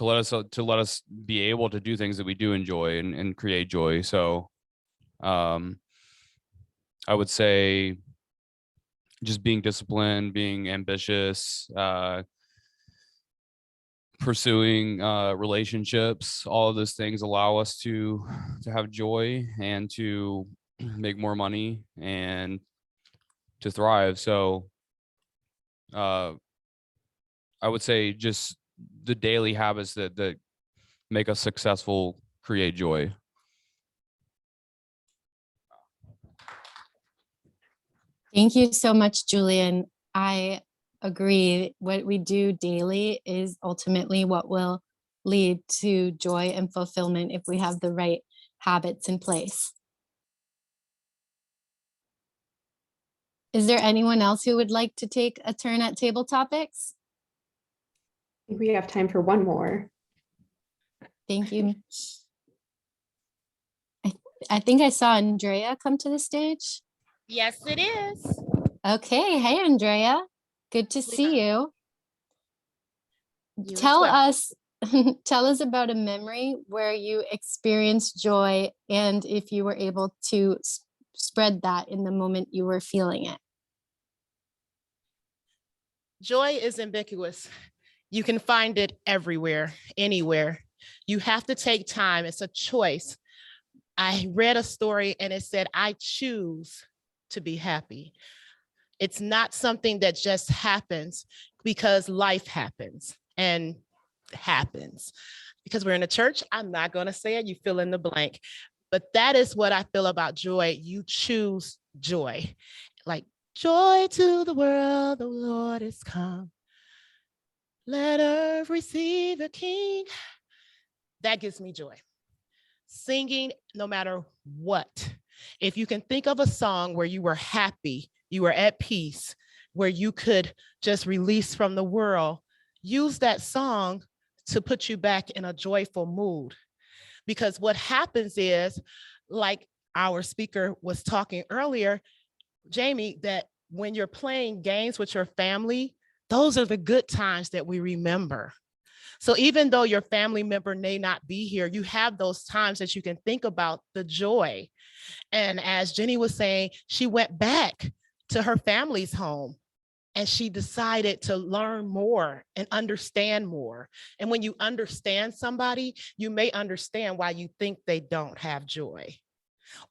us be able to do things that we do enjoy and create joy. So I would say just being disciplined, being ambitious, pursuing relationships, all of those things allow us to have joy and to make more money and to thrive. So I would say just the daily habits that make us successful create joy. Thank you so much, Julian. I agree. What we do daily is ultimately what will lead to joy and fulfillment if we have the right habits in place. Is there anyone else who would like to take a turn at table topics? I think we have time for one more. Thank you. I think I saw Andrea come to the stage. Yes, it is. Okay, hey Andrea, good to see you. You as Tell well. us, tell us about a memory where you experienced joy and if you were able to spread that in the moment you were feeling it. Joy is ubiquitous. You can find it everywhere, anywhere. You have to take time. It's a choice. I read a story and it said, I choose to be happy. It's not something that just happens because life happens and happens. Because we're in a church, I'm not going to say it, you fill in the blank. But that is what I feel about joy. You choose joy. Like, joy to the world, the Lord is come. Let earth receive a king. That gives me joy. Singing no matter what. If you can think of a song where you were happy, you were at peace, where you could just release from the world, use that song to put you back in a joyful mood. Because what happens is, like our speaker was talking earlier, Jamie, that when you're playing games with your family, those are the good times that we remember. So even though your family member may not be here, you have those times that you can think about the joy. And as Jenny was saying, she went back to her family's home and she decided to learn more and understand more. And when you understand somebody, you may understand why you think they don't have joy.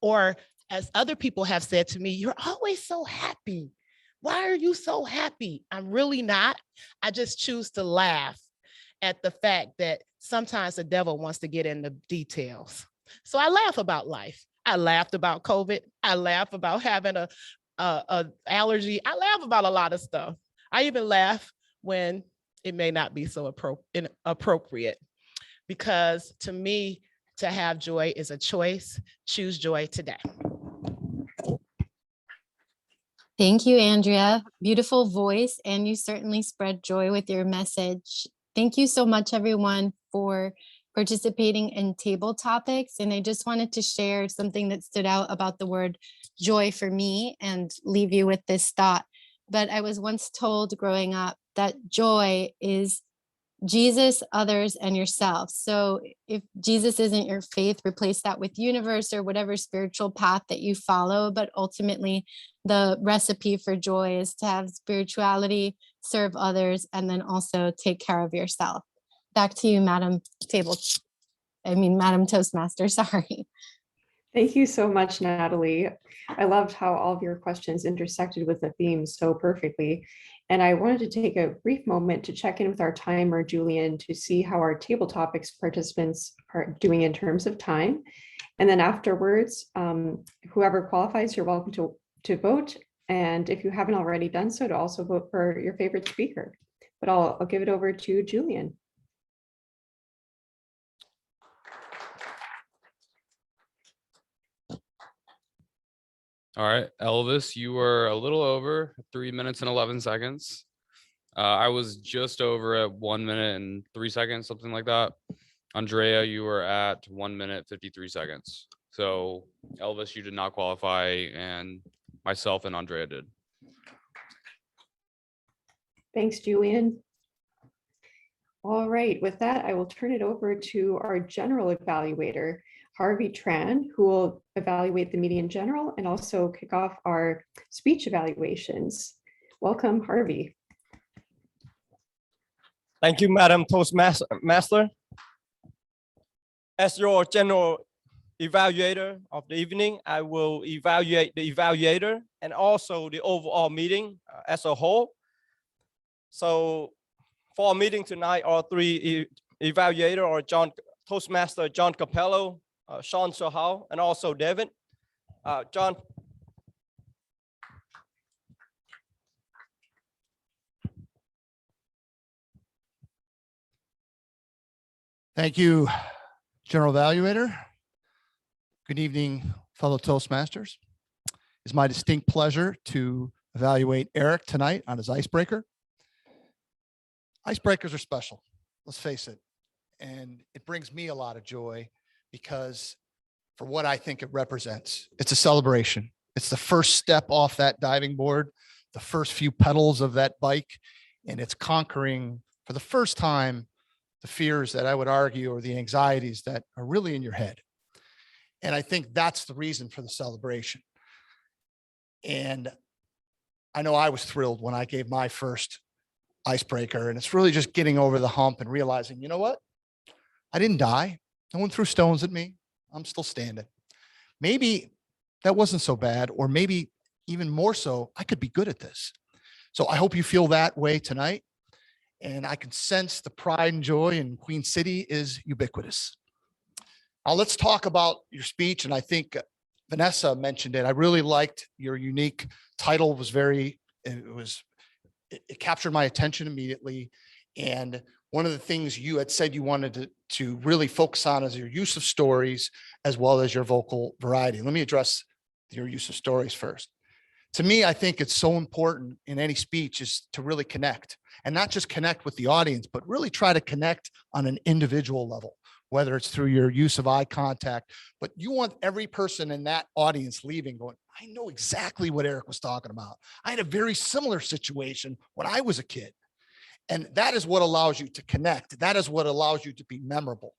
Or as other people have said to me, you're always so happy. Why are you so happy? I'm really not. I just choose to laugh at the fact that sometimes the devil wants to get in the details. So I laugh about life. I laughed about COVID. I laugh about having a allergy. I laugh about a lot of stuff. I even laugh when it may not be so appropriate, because to me, to have joy is a choice. Choose joy today. Thank you, Andrea. Beautiful voice, and you certainly spread joy with your message. Thank you so much, everyone, for participating in table topics. And I just wanted to share something that stood out about the word joy for me and leave you with this thought. But I was once told growing up that joy is Jesus, others, and yourself. So if Jesus isn't your faith, replace that with universe or whatever spiritual path that you follow. But ultimately, the recipe for joy is to have spirituality, serve others, and then also take care of yourself. Back to you, Madam Toastmaster, sorry. Thank you so much, Natalie. I loved how all of your questions intersected with the theme so perfectly. And I wanted to take a brief moment to check in with our timer, Julian, to see how our table topics participants are doing in terms of time. And then afterwards, whoever qualifies, you're welcome to vote. And if you haven't already done so, to also vote for your favorite speaker. But I'll give it over to Julian. All right, Elvis, you were a little over 3 minutes and 11 seconds. I was just over at 1 minute and 3 seconds, something like that. Andrea, you were at 1 minute, 53 seconds. So Elvis, you did not qualify, and myself and Andrea did. Thanks, Julian. All right, with that, I will turn it over to our general evaluator, Harvey Tran, who will evaluate the meeting in general and also kick off our speech evaluations. Welcome, Harvey. Thank you, Madam Toastmaster. As your general evaluator of the evening, I will evaluate the evaluator and also the overall meeting as a whole. So for our meeting tonight, our three evaluator are Toastmaster John Capello, Sean Sohal, and also David. John. Thank you, General Evaluator. Good evening, fellow Toastmasters. It's my distinct pleasure to evaluate Eric tonight on his icebreaker. Icebreakers are special, let's face it. And it brings me a lot of joy because for what I think it represents, it's a celebration. It's the first step off that diving board, the first few pedals of that bike, and it's conquering for the first time the fears that I would argue or the anxieties that are really in your head. And I think that's the reason for the celebration. And I know I was thrilled when I gave my first icebreaker, and it's really just getting over the hump and realizing, you know what? I didn't die. No one threw stones at me. I'm still standing. Maybe that wasn't so bad, or maybe even more so, I could be good at this. So I hope you feel that way tonight. And I can sense the pride and joy in Queen City is ubiquitous. Now let's talk about your speech. And I think Vanessa mentioned it. I really liked your unique title. It captured my attention immediately. And one of the things you had said you wanted to really focus on is your use of stories as well as your vocal variety. Let me address your use of stories first. To me, I think it's so important in any speech is to really connect, and not just connect with the audience, but really try to connect on an individual level, whether it's through your use of eye contact, but you want every person in that audience leaving going, I know exactly what Eric was talking about. I had a very similar situation when I was a kid. And that is what allows you to connect. That is what allows you to be memorable.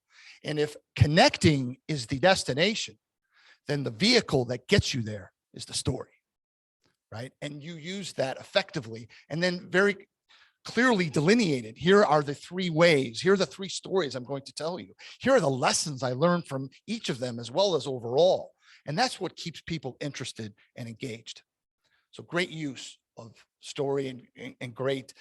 And if connecting is the destination, then the vehicle that gets you there is the story, right? And you use that effectively and then very clearly delineated. Here are the three ways. Here are the three stories I'm going to tell you. Here are the lessons I learned from each of them as well as overall. And that's what keeps people interested and engaged. So great use of story and great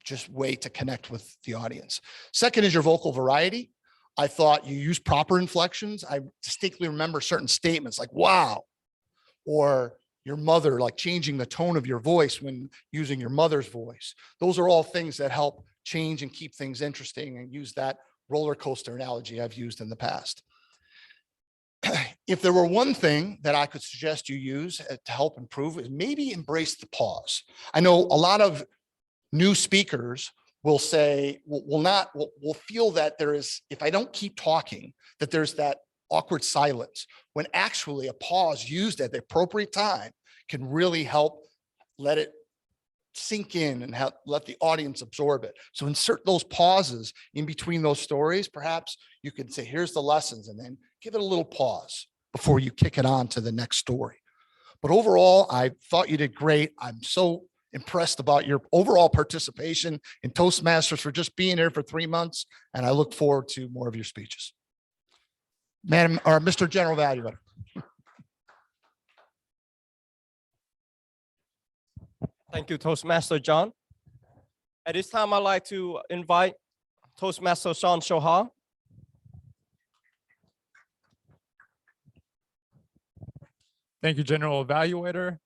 just way to connect with the audience. Second is your vocal variety. I thought you used proper inflections. I distinctly remember certain statements like, wow, or your mother, like changing the tone of your voice when using your mother's voice. Those are all things that help change and keep things interesting, and use that roller coaster analogy I've used in the past. if there were one thing that I could suggest you use to help improve is maybe embrace the pause. I know a lot of new speakers will say, will feel that there is, if I don't keep talking, that there's that awkward silence, when actually a pause used at the appropriate time can really help let it sink in and let the audience absorb it. So insert those pauses in between those stories. Perhaps you could say, here's the lessons, and then give it a little pause before you kick it on to the next story. But overall, I thought you did great. I'm so impressed about your overall participation in Toastmasters, for just being here for 3 months. And I look forward to more of your speeches. Madam, or Mr. General Evaluator. Thank you, Toastmaster John. At this time, I'd like to invite Toastmaster Sean Shoha. Thank you, General Evaluator,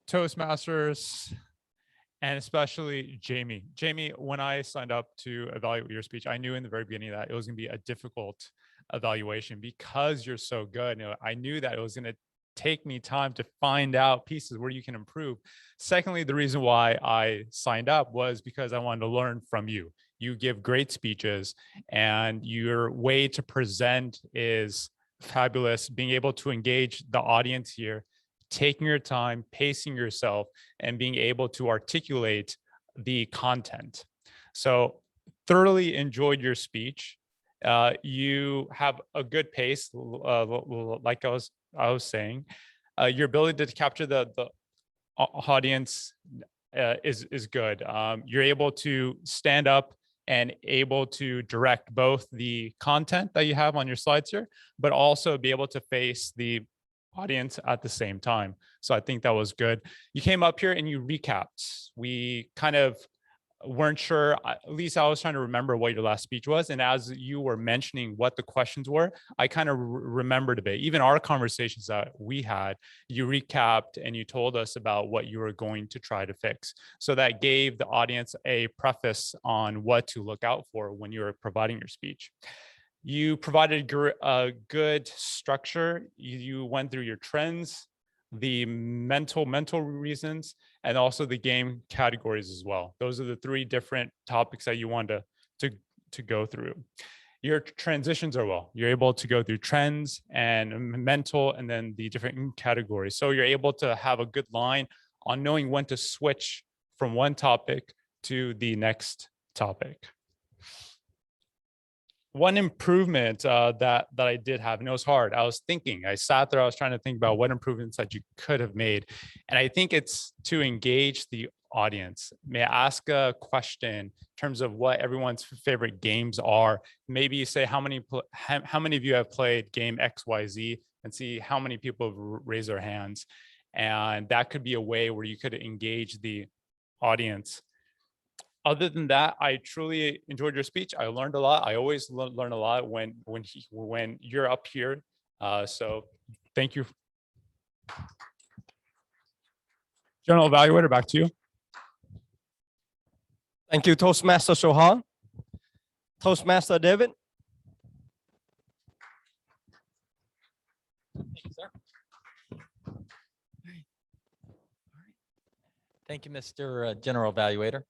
Toastmasters, and especially Jamie. Jamie, when I signed up to evaluate your speech, I knew in the very beginning that it was going to be a difficult evaluation because you're so good. You know, I knew that it was going to take me time to find out pieces where you can improve. Secondly, the reason why I signed up was because I wanted to learn from you. You give great speeches, and your way to present is fabulous. Being able to engage the audience here, taking your time, pacing yourself, and being able to articulate the content. So thoroughly enjoyed your speech. You have a good pace, like I was saying. Your ability to capture the audience is good. You're able to stand up and able to direct both the content that you have on your slides here, but also be able to face the audience at the same time. So I think that was good. You came up here and you recapped. We kind of weren't sure, at least I was trying to remember what your last speech was. And as you were mentioning what the questions were, I kind of remembered a bit. Even our conversations that we had, you recapped and you told us about what you were going to try to fix. So that gave the audience a preface on what to look out for when you were providing your speech. You provided a good structure. You went through your trends, the mental reasons, and also the game categories as well. Those are the 3 different topics that you wanted to go through. Your transitions are well. You're able to go through trends and mental and then the different categories. So you're able to have a good line on knowing when to switch from one topic to the next topic. One improvement that I did have, and it was hard. I was thinking, I sat there, I was trying to think about what improvements that you could have made. And I think it's to engage the audience. May I ask a question in terms of what everyone's favorite games are? Maybe you say how many of you have played game XYZ, and see how many people have raised their hands. And that could be a way where you could engage the audience. Other than that, I truly enjoyed your speech. I learned a lot. I always learn a lot when you're up here. So thank you. General Evaluator, back to you. Thank you, Toastmaster Shohan. Toastmaster David. Thank you, sir. Thank you, Mr. General Evaluator.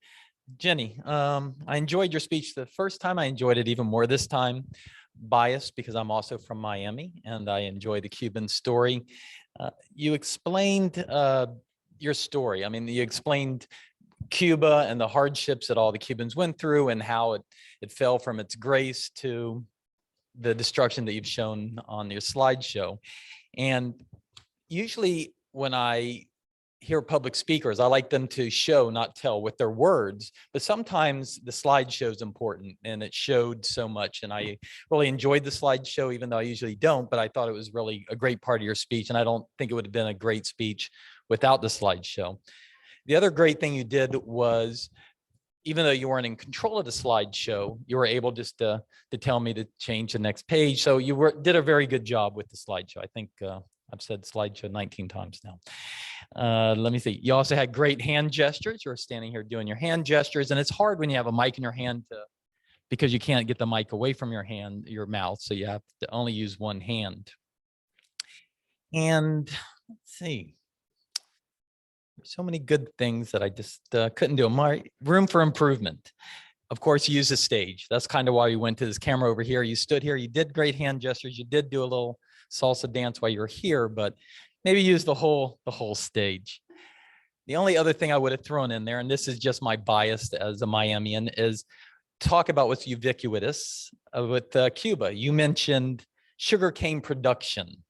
Jenny, I enjoyed your speech the first time. I enjoyed it even more this time. Biased because I'm also from Miami and I enjoy the Cuban story. You explained your story. I mean, you explained Cuba and the hardships that all the Cubans went through and how it fell from its grace to the destruction that you've shown on your slideshow. And usually when I hear public speakers, I like them to show, not tell, with their words, but sometimes the slideshow is important and it showed so much. And I really enjoyed the slideshow, even though I usually don't, but I thought it was really a great part of your speech. And I don't think it would have been a great speech without the slideshow. The other great thing you did was, even though you weren't in control of the slideshow, you were able just to tell me to change the next page. So you did a very good job with the slideshow. I think I've said slideshow 19 times now. Let me see. You also had great hand gestures. You're standing here doing your hand gestures, and it's hard when you have a mic in your hand because you can't get the mic away from your mouth. So you have to only use one hand. And let's see. There's so many good things that I just couldn't do. My room for improvement. Of course, you use the stage. That's kind of why we went to this camera over here. You stood here, you did great hand gestures. You did do a little salsa dance while you were here, but maybe use the whole stage. The only other thing I would have thrown in there, and this is just my bias as a Miamian, is talk about what's ubiquitous with Cuba. You mentioned sugarcane production.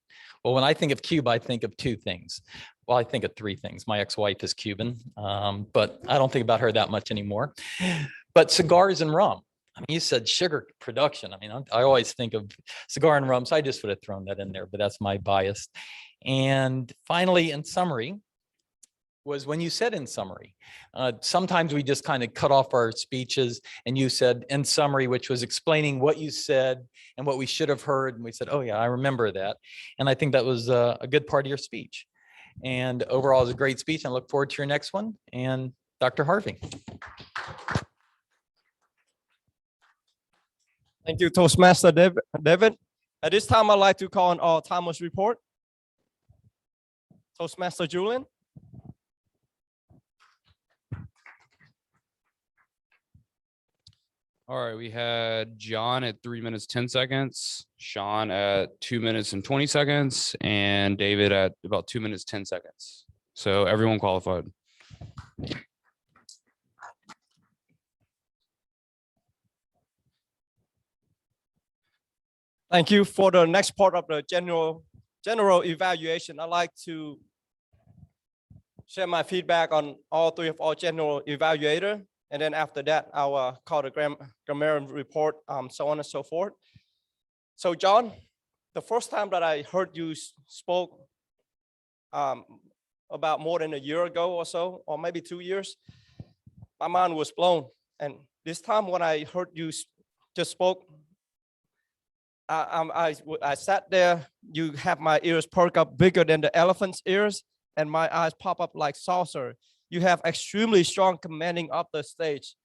Well, when I think of Cuba, I think of two things. Well, I think of three things. My ex-wife is Cuban, but I don't think about her that much anymore. But cigars and rum. I mean, you said sugar production. I mean, I always think of cigar and rum, so I just would have thrown that in there, but that's my bias. And finally, in summary, was when you said in summary. Sometimes we just kind of cut off our speeches and you said in summary, which was explaining what you said and what we should have heard. And we said, oh yeah, I remember that. And I think that was a good part of your speech. And overall, it was a great speech. I look forward to your next one. And Dr. Harvey. Thank you, Toastmaster David. At this time, I'd like to call on our timers report. Toastmaster Julian. All right, we had John at 3 minutes, 10 seconds, Sean at 2 minutes and 20 seconds, and David at about 2 minutes, 10 seconds. So everyone qualified. Thank you. For the next part of the general evaluation, I'd like to share my feedback on all three of our general evaluator. And then after that, I'll call the grammarian report, so on and so forth. So John, the first time that I heard you spoke about more than a year ago or so, or maybe 2 years, my mind was blown. And this time when I heard you just spoke, I sat there, you have my ears perk up bigger than the elephant's ears, and my eyes pop up like saucer. You have extremely strong commanding of the stage.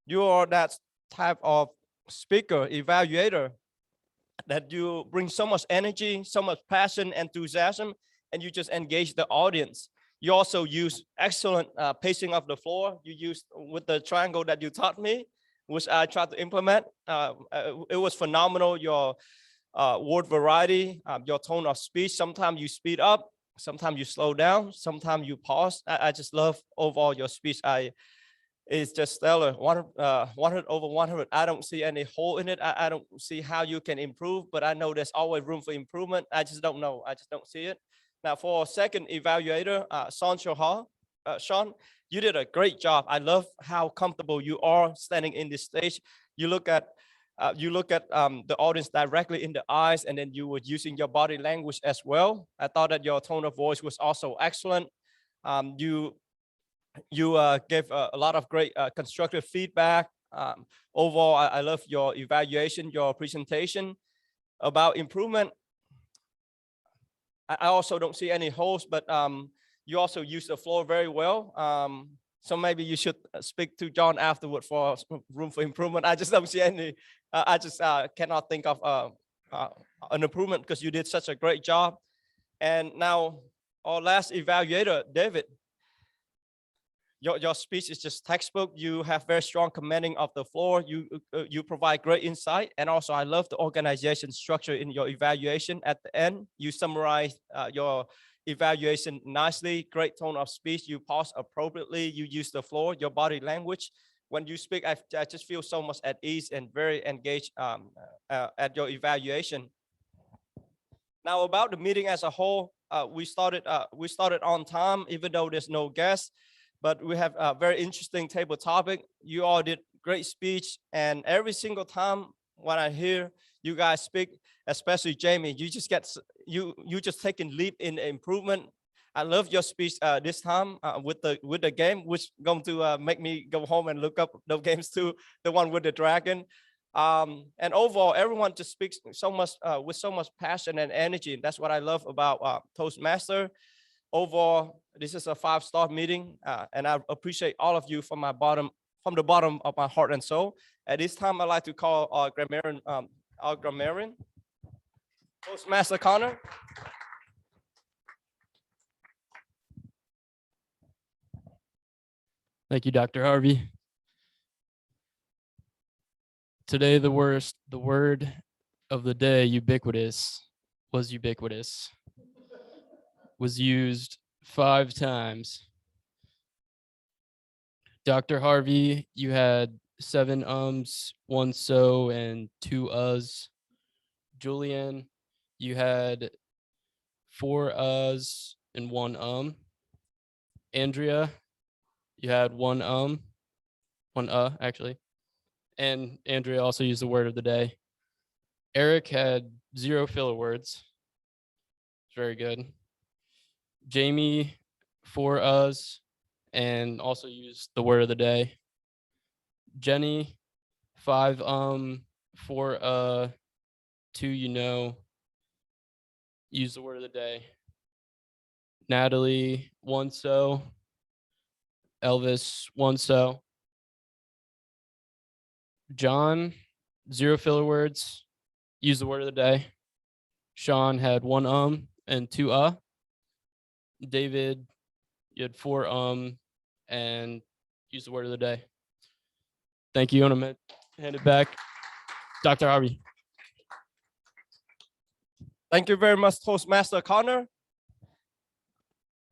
You are that type of speaker, evaluator, that you bring so much energy, so much passion, enthusiasm, and you just engage the audience. You also use excellent pacing of the floor. You used with the triangle that you taught me, which I tried to implement. It was phenomenal. Your word variety, your tone of speech. Sometimes you speed up, sometimes you slow down, sometimes you pause. I just love overall your speech. It's just stellar. 100 over 100. I don't see any hole in it. I don't see how you can improve, but I know there's always room for improvement. I just don't know. I just don't see it. Now for our second evaluator, Sean, you did a great job. I love how comfortable you are standing in this stage. You look at the audience directly in the eyes, and then you were using your body language as well. I thought that your tone of voice was also excellent. You gave a lot of great constructive feedback. Overall, I love your evaluation, your presentation about improvement. I also don't see any holes, but you also use the floor very well. So maybe you should speak to John afterward for room for improvement. I just don't see any, I just cannot think of an improvement because you did such a great job. And now our last evaluator, David, your speech is just textbook. You have very strong commanding of the floor. You provide great insight. And also I love the organization structure in your evaluation. At the end, you summarize your evaluation nicely, great tone of speech. You pause appropriately. You use the floor, your body language. When you speak, I just feel so much at ease and very engaged at your evaluation. Now about the meeting as a whole, we started on time, even though there's no guests, but we have a very interesting table topic. You all did great speech, and every single time when I hear you guys speak, especially Jamie, you just get you just taking leap in improvement. I love your speech this time with the game, which going to make me go home and look up those games too, the one with the dragon. And overall, everyone just speaks so much with so much passion and energy. That's what I love about Toastmaster. Overall, this is a 5-star meeting, and I appreciate all of you from the bottom of my heart and soul. At this time, I'd like to call our grammarian, Toastmaster Connor. Thank you, Dr. Harvey. Today, the word of the day, ubiquitous, was used 5 times. Dr. Harvey, you had 7 ums, 1 so, and 2 us. Julian, you had 4 us and 1 Andrea, you had 1 1 actually. And Andrea also used the word of the day. Eric had 0 filler words. Very good. Jamie, 4 us, and also used the word of the day. Jenny, 5 4 2 use the word of the day. Natalie, 1 so. Elvis, 1 so. John, 0 filler words, use the word of the day. Sean had 1 and 2 David, you had 4 and use the word of the day. Thank you. And I'm gonna hand it back, Dr. Harvey. Thank you very much, Toastmaster Connor.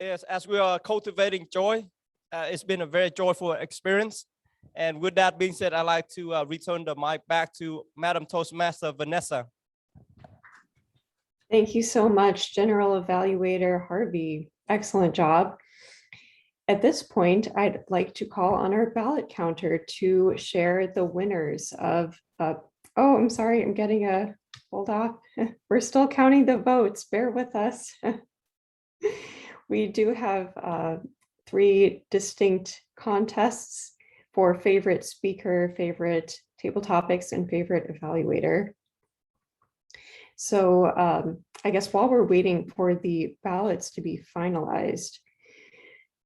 Yes, as we are cultivating joy, it's been a very joyful experience. And with that being said, I'd like to return the mic back to Madam Toastmaster Vanessa. Thank you so much, General Evaluator Harvey. Excellent job. At this point, I'd like to call on our ballot counter to share the winners of, oh, I'm sorry, I'm getting a, hold off. We're still counting the votes, bear with us. We do have 3 distinct contests for favorite speaker, favorite table topics, and favorite evaluator. So I guess while we're waiting for the ballots to be finalized,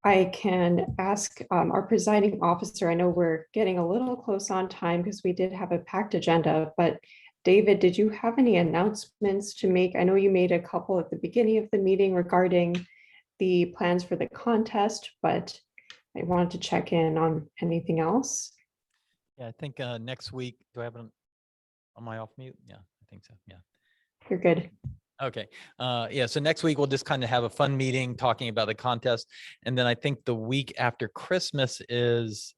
I can ask our presiding officer, I know we're getting a little close on time because we did have a packed agenda, but David, did you have any announcements to make? I know you made a couple at the beginning of the meeting regarding the plans for the contest, but I wanted to check in on anything else. Yeah, I think next week, do I have an, on my off mute? Yeah, I think so. Yeah. You're good. Okay. Yeah. So next week we'll just kind of have a fun meeting talking about the contest. And then I think the week after Christmas is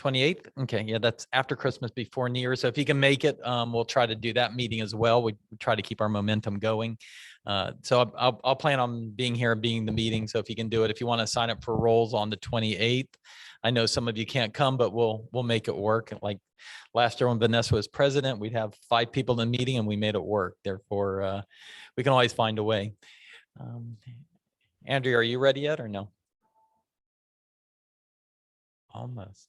28th. Okay. Yeah. That's after Christmas, before New Year. So if you can make it, we'll try to do that meeting as well. We try to keep our momentum going. So I'll plan on being here, being the meeting. So if you can do it, if you want to sign up for roles on the 28th, I know some of you can't come, but we'll make it work. Like last year when Vanessa was president, we'd have 5 people in the meeting and we made it work. Therefore, we can always find a way. Andrea, are you ready yet or no? Almost.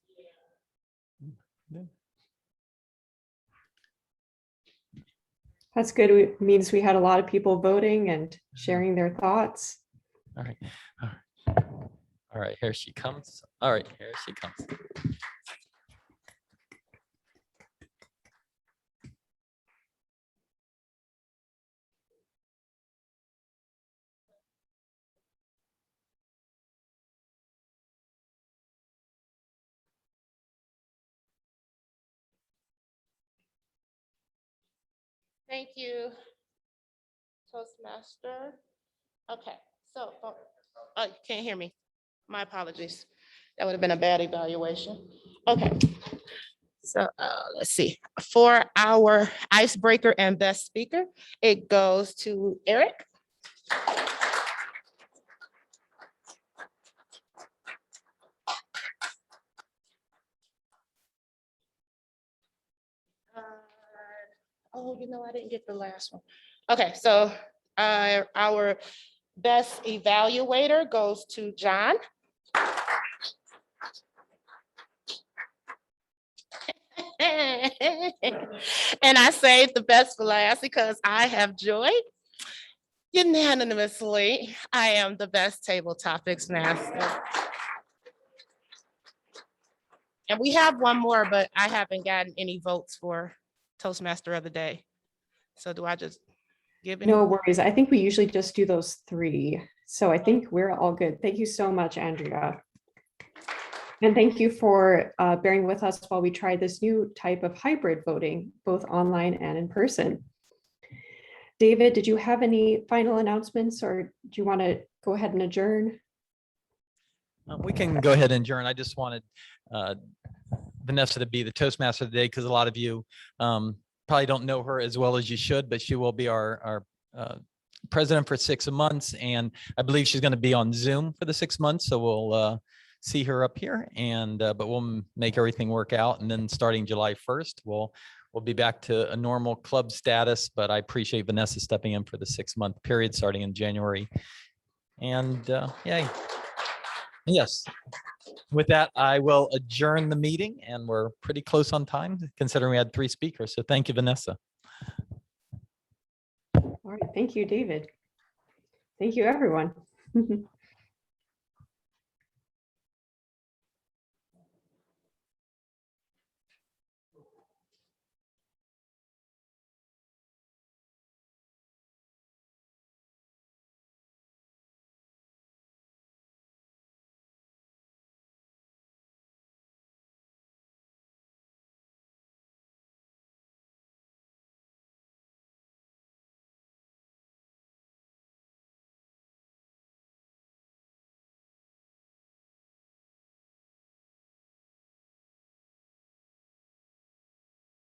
That's good. It means we had a lot of people voting and sharing their thoughts. All right. All right, here she comes. All right, here she comes. Thank you, Toastmaster. Okay, so, oh, you can't hear me. My apologies. That would have been a bad evaluation. Okay. So let's see. For our icebreaker and best speaker, it goes to Eric. Oh, I didn't get the last one. Okay, so our best evaluator goes to John. And I saved the best for last because I have joy. Unanimously, I am the best table topics master. And we have one more, but I haven't gotten any votes for Toastmaster of the day. So do I just give it? No worries. I think we usually just do those 3. So I think we're all good. Thank you so much, Andrea. And thank you for bearing with us while we try this new type of hybrid voting, both online and in person. David, did you have any final announcements, or do you want to go ahead and adjourn? We can go ahead and adjourn. I just wanted Vanessa to be the Toastmaster today because a lot of you probably don't know her as well as you should, but she will be our president for 6 months. And I believe she's going to be on Zoom for the 6 months. So we'll see her up here, and but we'll make everything work out. And then starting July 1st, we'll be back to a normal club status. But I appreciate Vanessa stepping in for the 6-month period starting in January. And yay. Yes. With that, I will adjourn the meeting, and we're pretty close on time considering we had 3 speakers. So thank you, Vanessa. All right, thank you, David. Thank you, everyone.